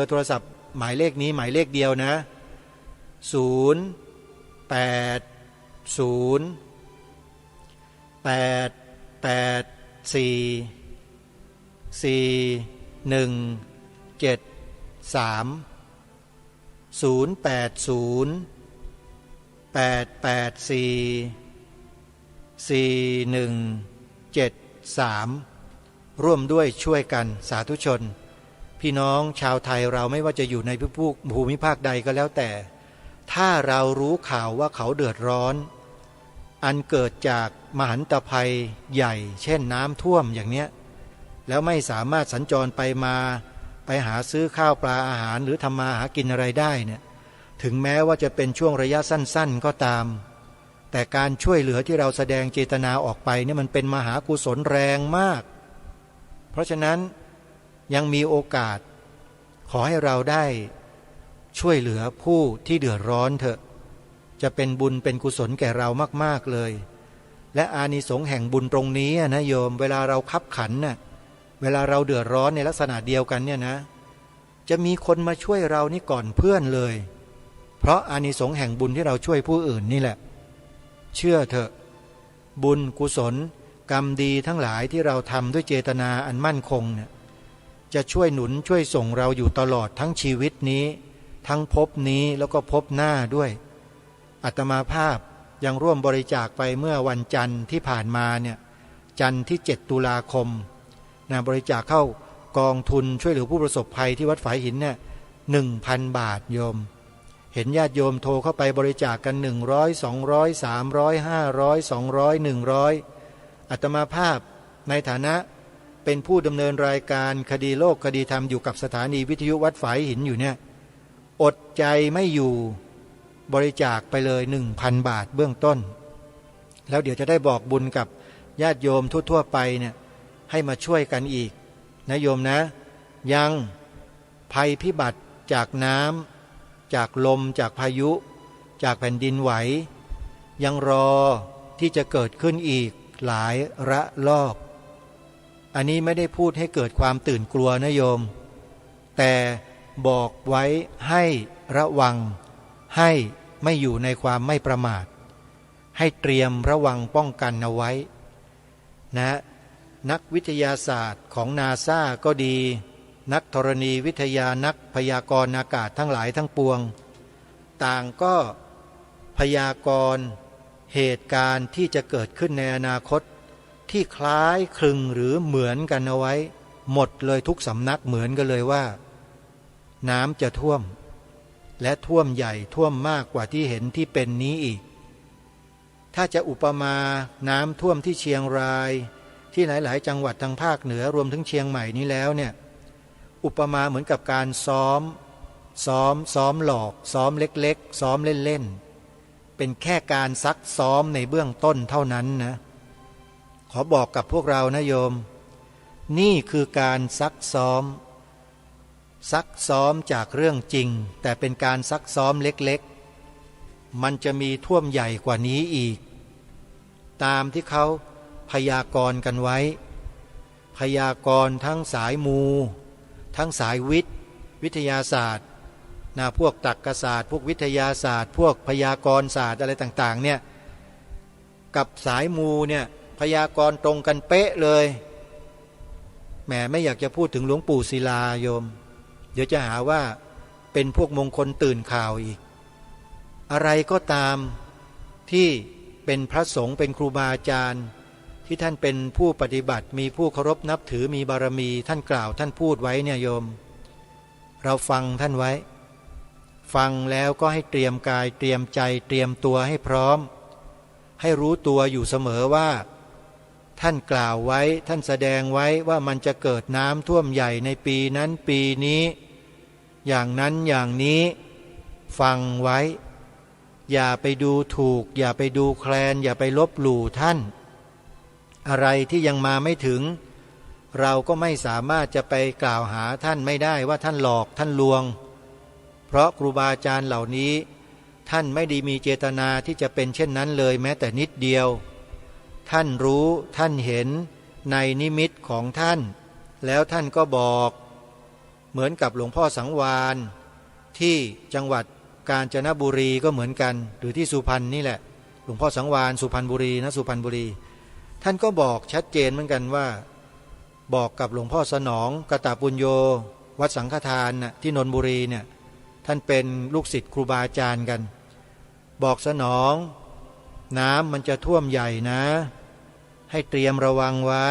D: ร์โทรศัพท์หมายเลขนี้หมายเลขเดียวนะร่วมด้วยช่วยกันสาธุชน พี่น้องชาวไทยเราไม่ว่าจะอยู่ในภูมิภาคใดก็แล้วแต่ถ้าเรารู้ข่าวว่าเขาเดือดร้อนอันเกิดจากมหันตภัยใหญ่เช่นน้ำท่วมอย่างเนี้ยแล้วไม่สามารถสัญจรไปมาไปหาซื้อข้าวปลาอาหารหรือทำมาหากินอะไรได้เนี่ยถึงแม้ว่าจะเป็นช่วงระยะสั้นๆก็ตามแต่การช่วยเหลือที่เราแสดงเจตนาออกไปเนี่ยมันเป็นมหากุศลแรงมากเพราะฉะนั้นยังมีโอกาสขอให้เราได้ช่วยเหลือผู้ที่เดือดร้อนเถอะจะเป็นบุญเป็นกุศลแก่เรามากๆเลยและอานิสงส์แห่งบุญตรงนี้นะโยมเวลาเราคับขันน่ะเวลาเราเดือดร้อนในลักษณะเดียวกันเนี่ยนะจะมีคนมาช่วยเรานี่ก่อนเพื่อนเลยเพราะอานิสงส์แห่งบุญที่เราช่วยผู้อื่นนี่แหละเชื่อเถอะบุญกุศลกรรมดีทั้งหลายที่เราทำด้วยเจตนาอันมั่นคงเนี่ยจะช่วยหนุนช่วยส่งเราอยู่ตลอดทั้งชีวิตนี้ทั้งภพนี้แล้วก็ภพหน้าด้วยอาตมาภาพยังร่วมบริจาคไปเมื่อวันจันทร์ที่ผ่านมาเนี่ยจันทร์ที่7 ตุลาคมบริจาคเข้ากองทุนช่วยเหลือผู้ประสบภัยที่วัดฝายหินเนี่ย1,000 บาทโยมเห็นญาติโยมโทรเข้าไปบริจาคกัน100 200 300 500 200 100อาตมาภาพในฐานะเป็นผู้ดำเนินรายการคดีโลกคดีธรรมอยู่กับสถานีวิทยุวัดฝายหินอยู่เนี่ยอดใจไม่อยู่บริจาคไปเลย 1,000 บาทเบื้องต้นแล้วเดี๋ยวจะได้บอกบุญกับญาติโยมทั่วๆไปเนี่ยให้มาช่วยกันอีกนะโยมนะยังภัยพิบัติจากน้ำจากลมจากพายุจากแผ่นดินไหวยังรอที่จะเกิดขึ้นอีกหลายระลอกอันนี้ไม่ได้พูดให้เกิดความตื่นกลัวนะโยมแต่บอกไว้ให้ระวังให้ไม่อยู่ในความไม่ประมาทให้เตรียมระวังป้องกันเอาไว้นะนักวิทยาศาสตร์ของนาซาก็ดีนักธรณีวิทยานักพยากรณ์อากาศทั้งหลายทั้งปวงต่างก็พยากรณ์เหตุการณ์ที่จะเกิดขึ้นในอนาคตที่คล้ายคลึงหรือเหมือนกันเอาไว้หมดเลยทุกสำนักเหมือนกันเลยว่าน้ำจะท่วมและท่วมใหญ่ท่วมมากกว่าที่เห็นที่เป็นนี้อีกถ้าจะอุปมาน้ำท่วมที่เชียงรายที่หลายๆจังหวัดทางภาคเหนือรวมทั้งเชียงใหม่นี้แล้วเนี่ยอุปมาเหมือนกับการซ้อมหลอกซ้อมเล็กๆซ้อมเล่นๆเป็นแค่การซักซ้อมในเบื้องต้นเท่านั้นนะขอบอกกับพวกเรานะโยมนี่คือการซักซ้อมจากเรื่องจริงแต่เป็นการซักซ้อมเล็กๆมันจะมีท่วมใหญ่กว่านี้อีกตามที่เขาพยากรณ์กันไว้พยากรณ์ทั้งสายมูทั้งสายวิทยาศาสตร์พวกตรรกศาสตร์พวกวิทยาศาสตร์พวกพยากรณ์ศาสตร์อะไรต่างๆเนี่ยกับสายมูเนี่ยพยากรณ์ตรงกันเป๊ะเลยแหมไม่อยากจะพูดถึงหลวงปู่ศิลาโยมเดี๋ยวจะหาว่าเป็นพวกมงคลตื่นข่าวอีกอะไรก็ตามที่เป็นพระสงฆ์เป็นครูบาอาจารย์ที่ท่านเป็นผู้ปฏิบัติมีผู้เคารพนับถือมีบารมีท่านกล่าวท่านพูดไว้เนี่ยโยมเราฟังท่านไว้ฟังแล้วก็ให้เตรียมกายเตรียมใจเตรียมตัวให้พร้อมให้รู้ตัวอยู่เสมอว่าท่านกล่าวไว้ท่านแสดงไว้ว่ามันจะเกิดน้ำท่วมใหญ่ในปีนั้นปีนี้อย่างนั้นอย่างนี้ฟังไว้อย่าไปดูถูกอย่าไปดูแคลนอย่าไปลบหลู่ท่านอะไรที่ยังมาไม่ถึงเราก็ไม่สามารถจะไปกล่าวหาท่านไม่ได้ว่าท่านหลอกท่านลวงเพราะครูบาอาจารย์เหล่านี้ท่านไม่ได้มีเจตนาที่จะเป็นเช่นนั้นเลยแม้แต่นิดเดียวท่านรู้ท่านเห็นในนิมิตของท่านแล้วท่านก็บอกเหมือนกับหลวงพ่อสังวาลที่จังหวัดกาญจนบุรีก็เหมือนกันหรือที่สุพรรณนี่แหละหลวงพ่อสังวาลสุพรรณบุรีนะสุพรรณบุรีท่านก็บอกชัดเจนเหมือนกันว่าบอกกับหลวงพ่อสนองกตปุญโญวัดสังฆทานนะที่นนทบุรีเนี่ยท่านเป็นลูกศิษย์ครูบาอาจารย์กันบอกสนองน้ำมันจะท่วมใหญ่นะให้เตรียมระวังไว้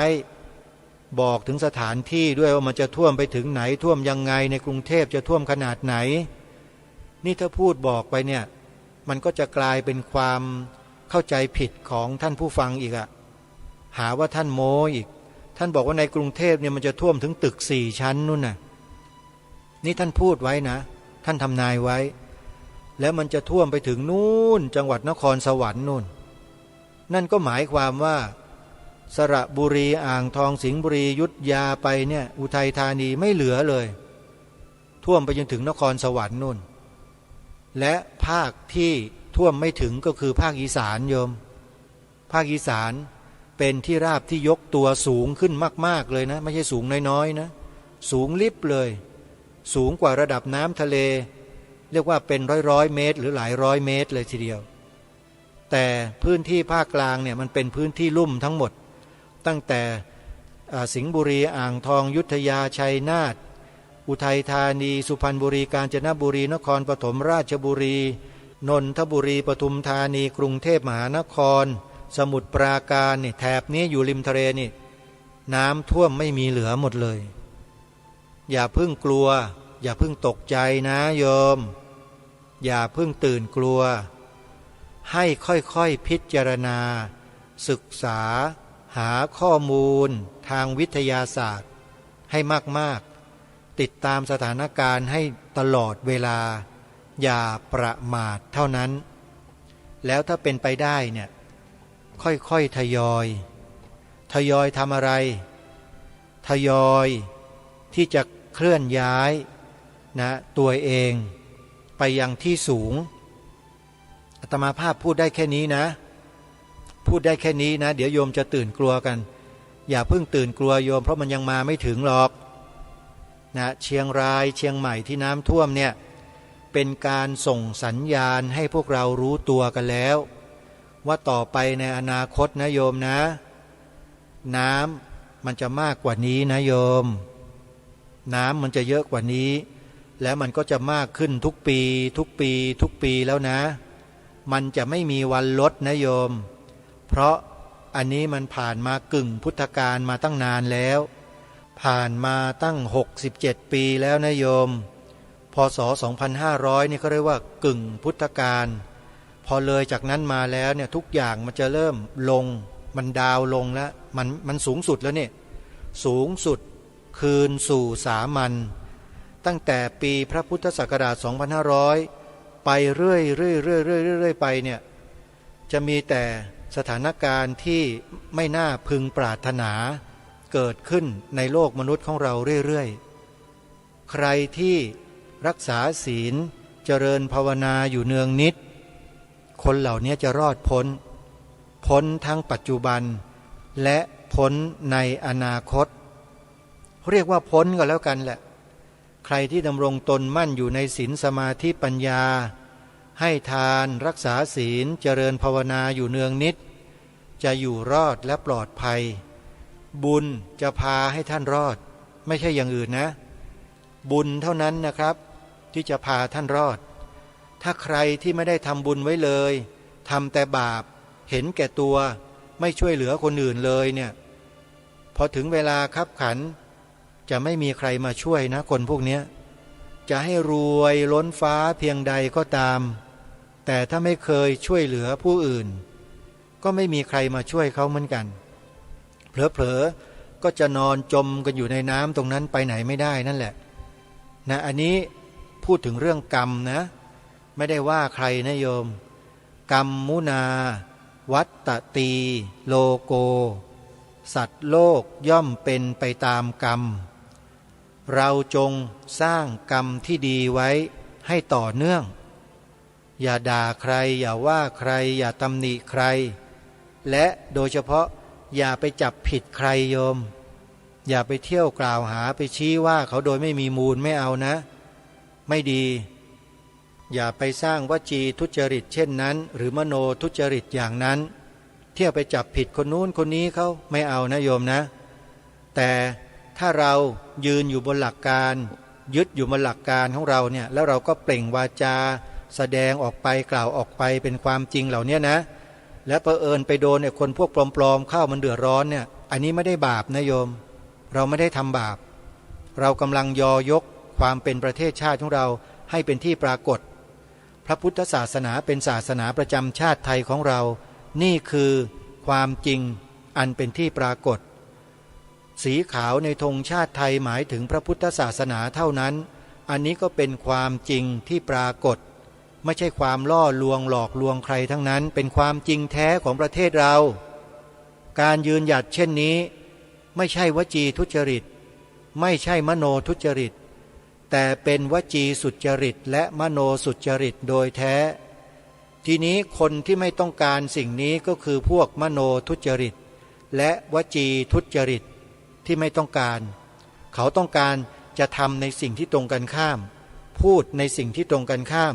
D: บอกถึงสถานที่ด้วยว่ามันจะท่วมไปถึงไหนท่วมยังไงในกรุงเทพจะท่วมขนาดไหนนี่ถ้าพูดบอกไปเนี่ยมันก็จะกลายเป็นความเข้าใจผิดของท่านผู้ฟังอีกอะหาว่าท่านโม้อีกท่านบอกว่าในกรุงเทพเนี่ยมันจะท่วมถึงตึก4 ชั้นนู่นน่ะนี่ท่านพูดไว้นะท่านทำนายไว้แล้วมันจะท่วมไปถึงนู่นจังหวัดนครสวรรค์นู่นนั่นก็หมายความว่าสระบุรีอ่างทองสิงห์บุรีอยุธยาไปเนี่ยอุทัยธานีไม่เหลือเลยท่วมไปจนถึงนครสวรรค์นู่นและภาคที่ท่วมไม่ถึงก็คือภาคอีสานโยมภาคอีสานเป็นที่ราบที่ยกตัวสูงขึ้นมากๆเลยนะไม่ใช่สูงน้อยๆนะสูงลิบเลยสูงกว่าระดับน้ำทะเลเรียกว่าเป็นร้อยเมตรหรือหลายร้อยเมตรเลยทีเดียวแต่พื้นที่ภาคกลางเนี่ยมันเป็นพื้นที่ลุ่มทั้งหมดตั้งแต่สิงห์บุรีอ่างทองอยุธยาชัยนาทอุทัยธานีสุพรรณบุรีกาญจนบุรีนครปฐมราชบุรีนนทบุรีปทุมธานีกรุงเทพมหานครสมุทรปราการนี่แถบนี้อยู่ริมทะเลนี่น้ำท่วมไม่มีเหลือหมดเลยอย่าเพิ่งกลัวอย่าเพิ่งตกใจนะโยมอย่าเพิ่งตื่นกลัวให้ค่อยๆพิจารณาศึกษาหาข้อมูลทางวิทยาศาสตร์ให้มากๆติดตามสถานการณ์ให้ตลอดเวลาอย่าประมาทเท่านั้นแล้วถ้าเป็นไปได้เนี่ยค่อยๆทยอยทำอะไรทยอยที่จะเคลื่อนย้ายนะตัวเองไปยังที่สูงอาตมาภาพพูดได้แค่นี้นะพูดได้แค่นี้นะเดี๋ยวโยมจะตื่นกลัวกันอย่าเพิ่งตื่นกลัวโยมเพราะมันยังมาไม่ถึงหรอกนะเชียงรายเชียงใหม่ที่น้ำท่วมเนี่ยเป็นการส่งสัญญาณให้พวกเรารู้ตัวกันแล้วว่าต่อไปในอนาคตนะโยมนะน้ำมันจะมากกว่านี้นะโยมน้ำมันจะเยอะกว่านี้แล้วมันก็จะมากขึ้นทุกปีทุกปีทุกปีแล้วนะมันจะไม่มีวันลดนะโยมเพราะอันนี้มันผ่านมากึ่งพุทธกาลมาตั้งนานแล้วผ่านมาตั้ง67 ปีแล้วนะโยมพศ 2500นี่เขาเรียกว่ากึ่งพุทธกาลพอเลยจากนั้นมาแล้วเนี่ยทุกอย่างมันจะเริ่มลงมันดาวลงแล้วมันสูงสุดแล้วเนี่ยสูงสุดคืนสู่สามัญตั้งแต่ปีพระพุทธศักราช 2500 ไปเรื่อยไปเนี่ยจะมีแต่สถานการณ์ที่ไม่น่าพึงปรารถนาเกิดขึ้นในโลกมนุษย์ของเราเรื่อยๆใครที่รักษาศีลเจริญภาวนาอยู่เนืองนิดคนเหล่านี้จะรอดพ้นทั้งปัจจุบันและพ้นในอนาคตเรียกว่าพ้นก็แล้วกันแหละใครที่ดำรงตนมั่นอยู่ในศีลสมาธิปัญญาให้ทานรักษาศีลเจริญภาวนาอยู่เนืองนิดจะอยู่รอดและปลอดภัยบุญจะพาให้ท่านรอดไม่ใช่อย่างอื่นนะบุญเท่านั้นนะครับที่จะพาท่านรอดถ้าใครที่ไม่ได้ทำบุญไว้เลยทำแต่บาปเห็นแก่ตัวไม่ช่วยเหลือคนอื่นเลยเนี่ยพอถึงเวลาคับขันจะไม่มีใครมาช่วยนะคนพวกนี้จะให้รวยล้นฟ้าเพียงใดก็ตามแต่ถ้าไม่เคยช่วยเหลือผู้อื่นก็ไม่มีใครมาช่วยเขาเหมือนกันเผลอๆก็จะนอนจมกันอยู่ในน้ำตรงนั้นไปไหนไม่ได้นั่นแหละนะอันนี้พูดถึงเรื่องกรรมนะไม่ได้ว่าใครนะโยมกรรมมุนาวัตตตีโลโกสัตว์โลกย่อมเป็นไปตามกรรมเราจงสร้างกรรมที่ดีไว้ให้ต่อเนื่องอย่าด่าใครอย่าว่าใครอย่าตำหนิใครและโดยเฉพาะอย่าไปจับผิดใครโยมอย่าไปเที่ยวกล่าวหาไปชี้ว่าเขาโดยไม่มีมูลไม่เอานะไม่ดีอย่าไปสร้างวจีทุจริตเช่นนั้นหรือมโนทุจริตอย่างนั้นเที่ยวไปจับผิดคนนู้นคนนี้เขาไม่เอานะโยมนะแต่ถ้าเรายืนอยู่บนหลักการยึดอยู่บนหลักการของเราเนี่ยแล้วเราก็เปล่งวาจาแสดงออกไปกล่าวออกไปเป็นความจริงเหล่านี้นะและเผอิญไปโดนคนพวกปลอมๆเข้ามันเดือดร้อนเนี่ยอันนี้ไม่ได้บาปนะโยม เราไม่ได้ทำบาปเรากำลังยอยกความเป็นประเทศชาติของเราให้เป็นที่ปรากฏพระพุทธศาสนาเป็นศาสนาประจำชาติไทยของเรานี่คือความจริงอันเป็นที่ปรากฏสีขาวในธงชาติไทยหมายถึงพระพุทธศาสนาเท่านั้นอันนี้ก็เป็นความจริงที่ปรากฏไม่ใช่ความล่อลวงหลอกลวงใครทั้งนั้นเป็นความจริงแท้ของประเทศเราการยืนหยัดเช่นนี้ไม่ใช่วจีทุจริตไม่ใช่มโนทุจริตแต่เป็นวจีสุจริตและมโนสุจริตโดยแท้ทีนี้คนที่ไม่ต้องการสิ่งนี้ก็คือพวกมโนทุจริตและวจีทุจริตที่ไม่ต้องการเขาต้องการจะทำในสิ่งที่ตรงกันข้ามพูดในสิ่งที่ตรงกันข้าม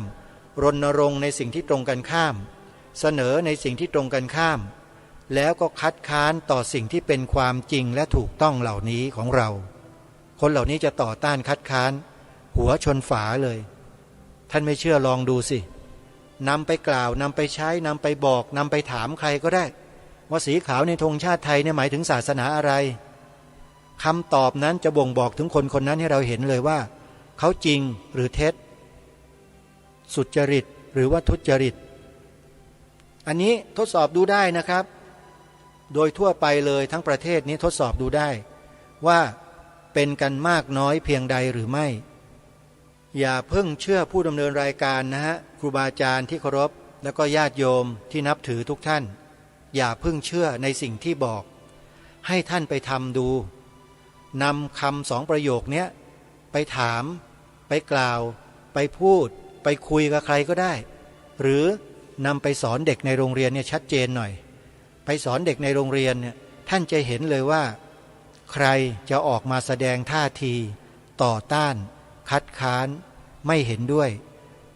D: รณรงค์ในสิ่งที่ตรงกันข้ามเสนอในสิ่งที่ตรงกันข้ามแล้วก็คัดค้านต่อสิ่งที่เป็นความจริงและถูกต้องเหล่านี้ของเราคนเหล่านี้จะต่อต้านคัดค้านหัวชนฝาเลยท่านไม่เชื่อลองดูสินำไปกล่าวนำไปใช้นำไปบอกนำไปถามใครก็ได้ว่าสีขาวในธงชาติไทยเนี่ยหมายถึงศาสนาอะไรคำตอบนั้นจะบ่งบอกถึงคนคนนั้นให้เราเห็นเลยว่าเขาจริงหรือเท็จสุจริตหรือว่าทุจริตอันนี้ทดสอบดูได้นะครับโดยทั่วไปเลยทั้งประเทศนี้ทดสอบดูได้ว่าเป็นกันมากน้อยเพียงใดหรือไม่อย่าเพิ่งเชื่อผู้ดำเนินรายการนะฮะครูบาอาจารย์ที่เคารพแล้วก็ญาติโยมที่นับถือทุกท่านอย่าเพิ่งเชื่อในสิ่งที่บอกให้ท่านไปทำดูนำคำ2 ประโยคนี้ไปถามไปกล่าวไปพูดไปคุยกับใครก็ได้หรือนำไปสอนเด็กในโรงเรียนเนี่ยชัดเจนหน่อยไปสอนเด็กในโรงเรียนเนี่ยท่านจะเห็นเลยว่าใครจะออกมาแสดงท่าทีต่อต้านคัดค้านไม่เห็นด้วย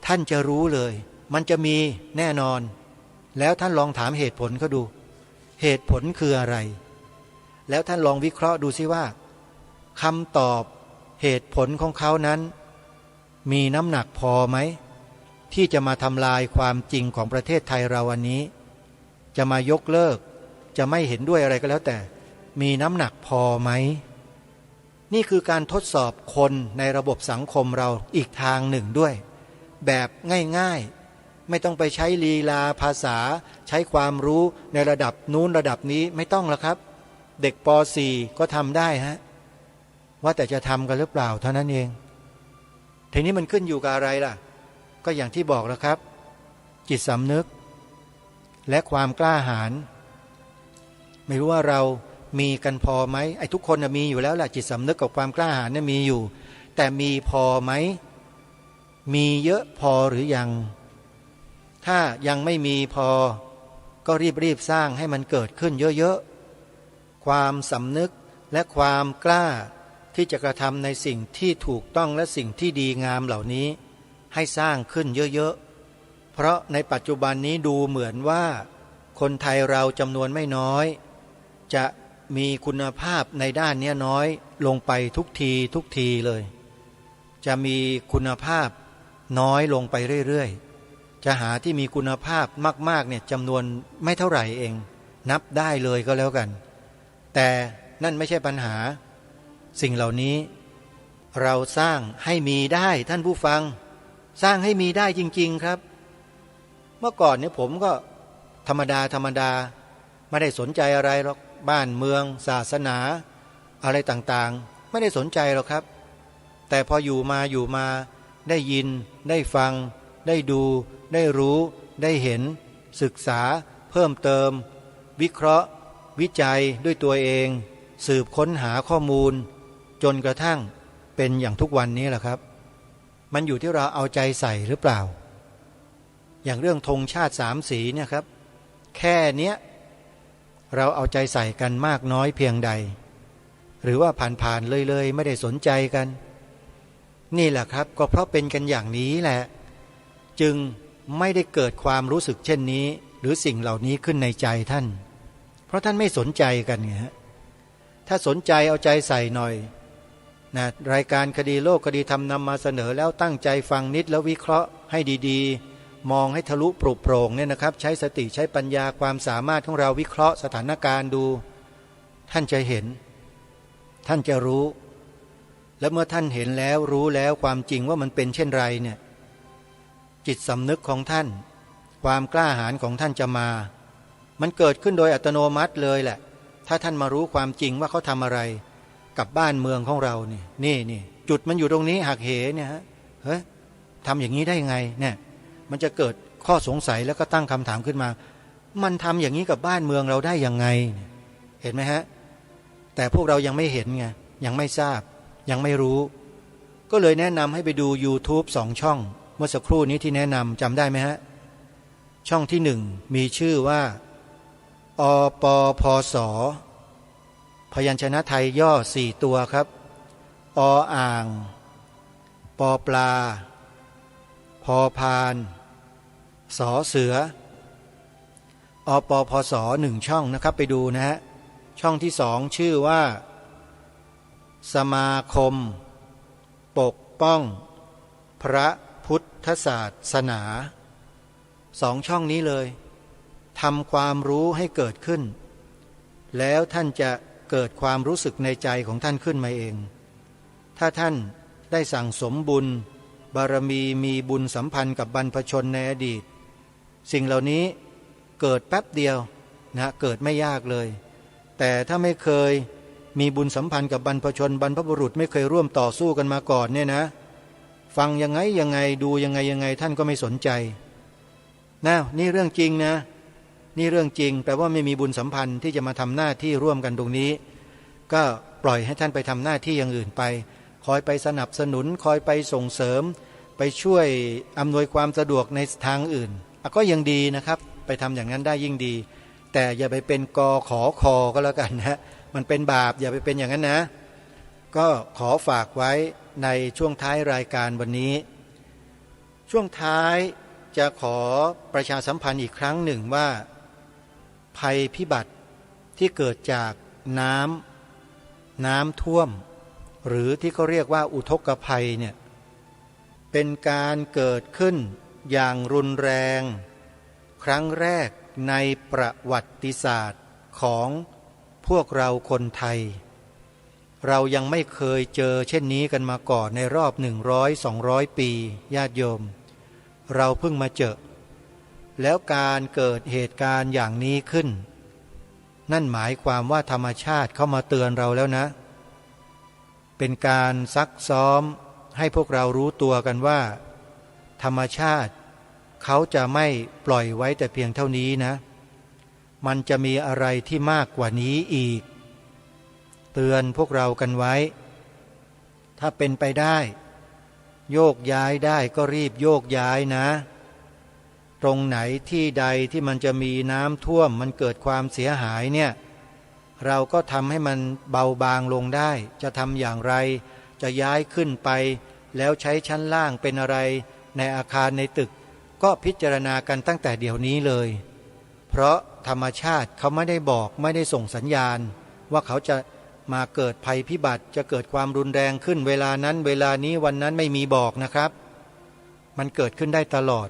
D: ท่านจะรู้เลยมันจะมีแน่นอนแล้วท่านลองถามเหตุผลเขาดูเหตุผลคืออะไรแล้วท่านลองวิเคราะห์ดูซิว่าคำตอบเหตุผลของเขานั้นมีน้ำหนักพอไหมที่จะมาทำลายความจริงของประเทศไทยเราวันนี้จะมายกเลิกจะไม่เห็นด้วยอะไรก็แล้วแต่มีน้ำหนักพอไหมนี่คือการทดสอบคนในระบบสังคมเราอีกทางหนึ่งด้วยแบบง่ายๆไม่ต้องไปใช้ลีลาภาษาใช้ความรู้ในระดับนู้นระดับนี้ไม่ต้องหรอกครับเด็กป .4 ก็ทำได้ฮะว่าแต่จะทำกันหรือเปล่าเท่านั้นเองทีนี้มันขึ้นอยู่กับอะไรล่ะก็อย่างที่บอกแล้วครับจิตสำนึกและความกล้าหาญไม่รู้ว่าเรามีกันพอไหมไอ้ทุกคนมีอยู่แล้วแหละจิตสำนึกกับความกล้าหาญเนี่ยมีอยู่แต่มีพอไหมมีเยอะพอหรือยังถ้ายังไม่มีพอก็รีบสร้างให้มันเกิดขึ้นเยอะๆความสำนึกและความกล้าที่จะกระทำในสิ่งที่ถูกต้องและสิ่งที่ดีงามเหล่านี้ให้สร้างขึ้นเยอะๆเพราะในปัจจุบันนี้ดูเหมือนว่าคนไทยเราจำนวนไม่น้อยจะมีคุณภาพในด้านนี้น้อยลงไปทุกทีเลยจะมีคุณภาพน้อยลงไปเรื่อยๆจะหาที่มีคุณภาพมากๆเนี่ยจำนวนไม่เท่าไหร่เองนับได้เลยก็แล้วกันแต่นั่นไม่ใช่ปัญหาสิ่งเหล่านี้เราสร้างให้มีได้ท่านผู้ฟังสร้างให้มีได้จริงๆครับเมื่อก่อนเนี่ยผมก็ธรรมดาไม่ได้สนใจอะไรหรอกบ้านเมืองศาสนาอะไรต่างๆไม่ได้สนใจหรอกครับแต่พออยู่มาได้ยินได้ฟังได้ดูได้รู้ได้เห็นศึกษาเพิ่มเติมวิเคราะห์วิจัยด้วยตัวเองสืบค้นหาข้อมูลจนกระทั่งเป็นอย่างทุกวันนี้แหละครับมันอยู่ที่เราเอาใจใส่หรือเปล่าอย่างเรื่องธงชาติ3 สีเนี่ยครับแค่เนี้ยเราเอาใจใส่กันมากน้อยเพียงใดหรือว่าผ่านเลยไม่ได้สนใจกันนี่แหละครับก็เพราะเป็นกันอย่างนี้แหละจึงไม่ได้เกิดความรู้สึกเช่นนี้หรือสิ่งเหล่านี้ขึ้นในใจท่านเพราะท่านไม่สนใจกันไงฮะถ้าสนใจเอาใจใส่หน่อยนะรายการคดีโลกคดีธรรมนำมาเสนอแล้วตั้งใจฟังนิดแล้ววิเคราะห์ให้ดีๆมองให้ทะลุปรุโปร่งเนี่ยนะครับใช้สติใช้ปัญญาความสามารถของเราวิเคราะห์สถานการณ์ดูท่านจะเห็นท ท่านจะรู้และเมื่อท่านเห็นแล้วรู้แล้วความจริงว่ามันเป็นเช่นไรเนี่ยจิตสำนึกของท่านความกล้าหาญของท่านจะมามันเกิดขึ้นโดยอัตโนมัติเลยแหละถ้าท่านมารู้ความจริงว่าเขาทำอะไรกับบ้านเมืองของเราเนี่ยนี่จุดมันอยู่ตรงนี้หักเหเนี่ยฮะเฮ้ยทำอย่างนี้ได้ยังไงเนี่ยมันจะเกิดข้อสงสัยแล้วก็ตั้งคำถามขึ้นมามันทำอย่างนี้กับบ้านเมืองเราได้ยังไงเห็นไหมฮะแต่พวกเรายังไม่เห็นไงยังไม่ทราบยังไม่รู้ก็เลยแนะนำให้ไปดู YouTube 2 ช่องเมื่อสักครู่นี้ที่แนะนำจำได้ไหมฮะช่องที่1มีชื่อว่าอปพสพยัญชนะไทยย่อ4ตัวครับออ่างปอปลาพอพานสอเสืออปพส1ช่องนะครับไปดูนะฮะช่องที่2ชื่อว่าสมาคมปกป้องพระพุทธศาสนา2ช่องนี้เลยทำความรู้ให้เกิดขึ้นแล้วท่านจะเกิดความรู้สึกในใจของท่านขึ้นมาเองถ้าท่านได้สั่งสมบุญบารมีมีบุญสัมพันธ์กับบรรพชนในอดีตสิ่งเหล่านี้เกิดแป๊บเดียวนะเกิดไม่ยากเลยแต่ถ้าไม่เคยมีบุญสัมพันธ์กับบรรพชนบรรพบุรุษไม่เคยร่วมต่อสู้กันมาก่อนเนี่ยนะฟังยังไงดูยังไงท่านก็ไม่สนใจนะนี่เรื่องจริงนะนี่เรื่องจริงแปลว่าไม่มีบุญสัมพันธ์ที่จะมาทำหน้าที่ร่วมกันตรงนี้ก็ปล่อยให้ท่านไปทำหน้าที่อย่างอื่นไปคอยไปสนับสนุนคอยไปส่งเสริมไปช่วยอำนวยความสะดวกในทางอื่นก็ยังดีนะครับไปทำอย่างนั้นได้ยิ่งดีแต่อย่าไปเป็นกขอคอก็แล้วกันนะมันเป็นบาปอย่าไปเป็นอย่างนั้นนะก็ขอฝากไว้ในช่วงท้ายรายการวันนี้ช่วงท้ายจะขอประชาสัมพันธ์อีกครั้งหนึ่งว่าภัยพิบัติที่เกิดจากน้ำท่วมหรือที่เขาเรียกว่าอุทกภัยเนี่ยเป็นการเกิดขึ้นอย่างรุนแรงครั้งแรกในประวัติศาสตร์ของพวกเราคนไทยเรายังไม่เคยเจอเช่นนี้กันมาก่อนในรอบ100-200 ปีญาติโยมเราเพิ่งมาเจอแล้วการเกิดเหตุการณ์อย่างนี้ขึ้นนั่นหมายความว่าธรรมชาติเข้ามาเตือนเราแล้วนะเป็นการซักซ้อมให้พวกเรารู้ตัวกันว่าธรรมชาติเขาจะไม่ปล่อยไว้แต่เพียงเท่านี้นะมันจะมีอะไรที่มากกว่านี้อีกเตือนพวกเรากันไว้ถ้าเป็นไปได้โยกย้ายได้ก็รีบโยกย้ายนะตรงไหนที่ใดที่มันจะมีน้ำท่วมมันเกิดความเสียหายเนี่ยเราก็ทำให้มันเบาบางลงได้จะทำอย่างไรจะย้ายขึ้นไปแล้วใช้ชั้นล่างเป็นอะไรในอาคารในตึกก็พิจารณากันตั้งแต่เดี๋ยวนี้เลยเพราะธรรมชาติเขาไม่ได้บอกไม่ได้ส่งสัญญาณว่าเขาจะมาเกิดภัยพิบัติจะเกิดความรุนแรงขึ้นเวลานั้นเวลานี้วันนั้นไม่มีบอกนะครับมันเกิดขึ้นได้ตลอด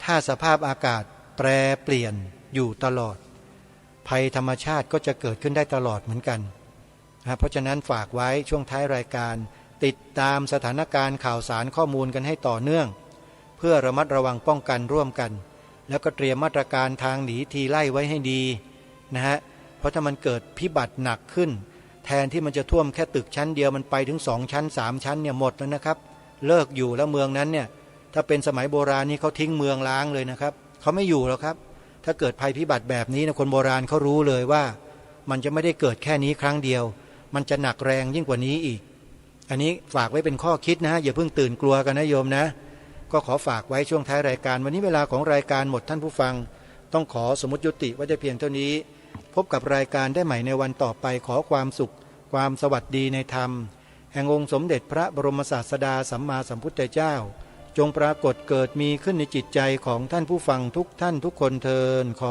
D: ถ้าสภาพอากาศแปรเปลี่ยนอยู่ตลอดภัยธรรมชาติก็จะเกิดขึ้นได้ตลอดเหมือนกันเพราะฉะนั้นฝากไว้ช่วงท้ายรายการติดตามสถานการณ์ข่าวสารข้อมูลกันให้ต่อเนื่องเพื่อระมัดระวังป้องกันร่วมกันแล้วก็เตรียมมาตรการทางหนีทีไล่ไว้ให้ดีนะฮะเพราะถ้ามันเกิดพิบัติหนักขึ้นแทนที่มันจะท่วมแค่ตึกชั้นเดียวมันไปถึง2ชั้น3ชั้นเนี่ยหมดแล้วนะครับเลิกอยู่แล้วเมืองนั้นเนี่ยถ้าเป็นสมัยโบราณนี่เขาทิ้งเมืองล้างเลยนะครับเขาไม่อยู่แล้วครับถ้าเกิดภัยพิบัติแบบนี้นะคนโบราณเขารู้เลยว่ามันจะไม่ได้เกิดแค่นี้ครั้งเดียวมันจะหนักแรงยิ่งกว่านี้อีกอันนี้ฝากไว้เป็นข้อคิดนะอย่าเพิ่งตื่นกลัวกันนะโยมนะก็ขอฝากไว้ช่วงท้ายรายการวันนี้เวลาของรายการหมดท่านผู้ฟังต้องขอสมมุติยุติไว้แต่เพียงเท่านี้พบกับรายการได้ใหม่ในวันต่อไปขอความสุขความสวัสดีในธรรมแห่งองค์สมเด็จพระบรมศาสดาสัมมาสัมพุทธเจ้าจงปรากฏเกิดมีขึ้นในจิตใจของท่านผู้ฟังทุกท่านทุกคนเทอญ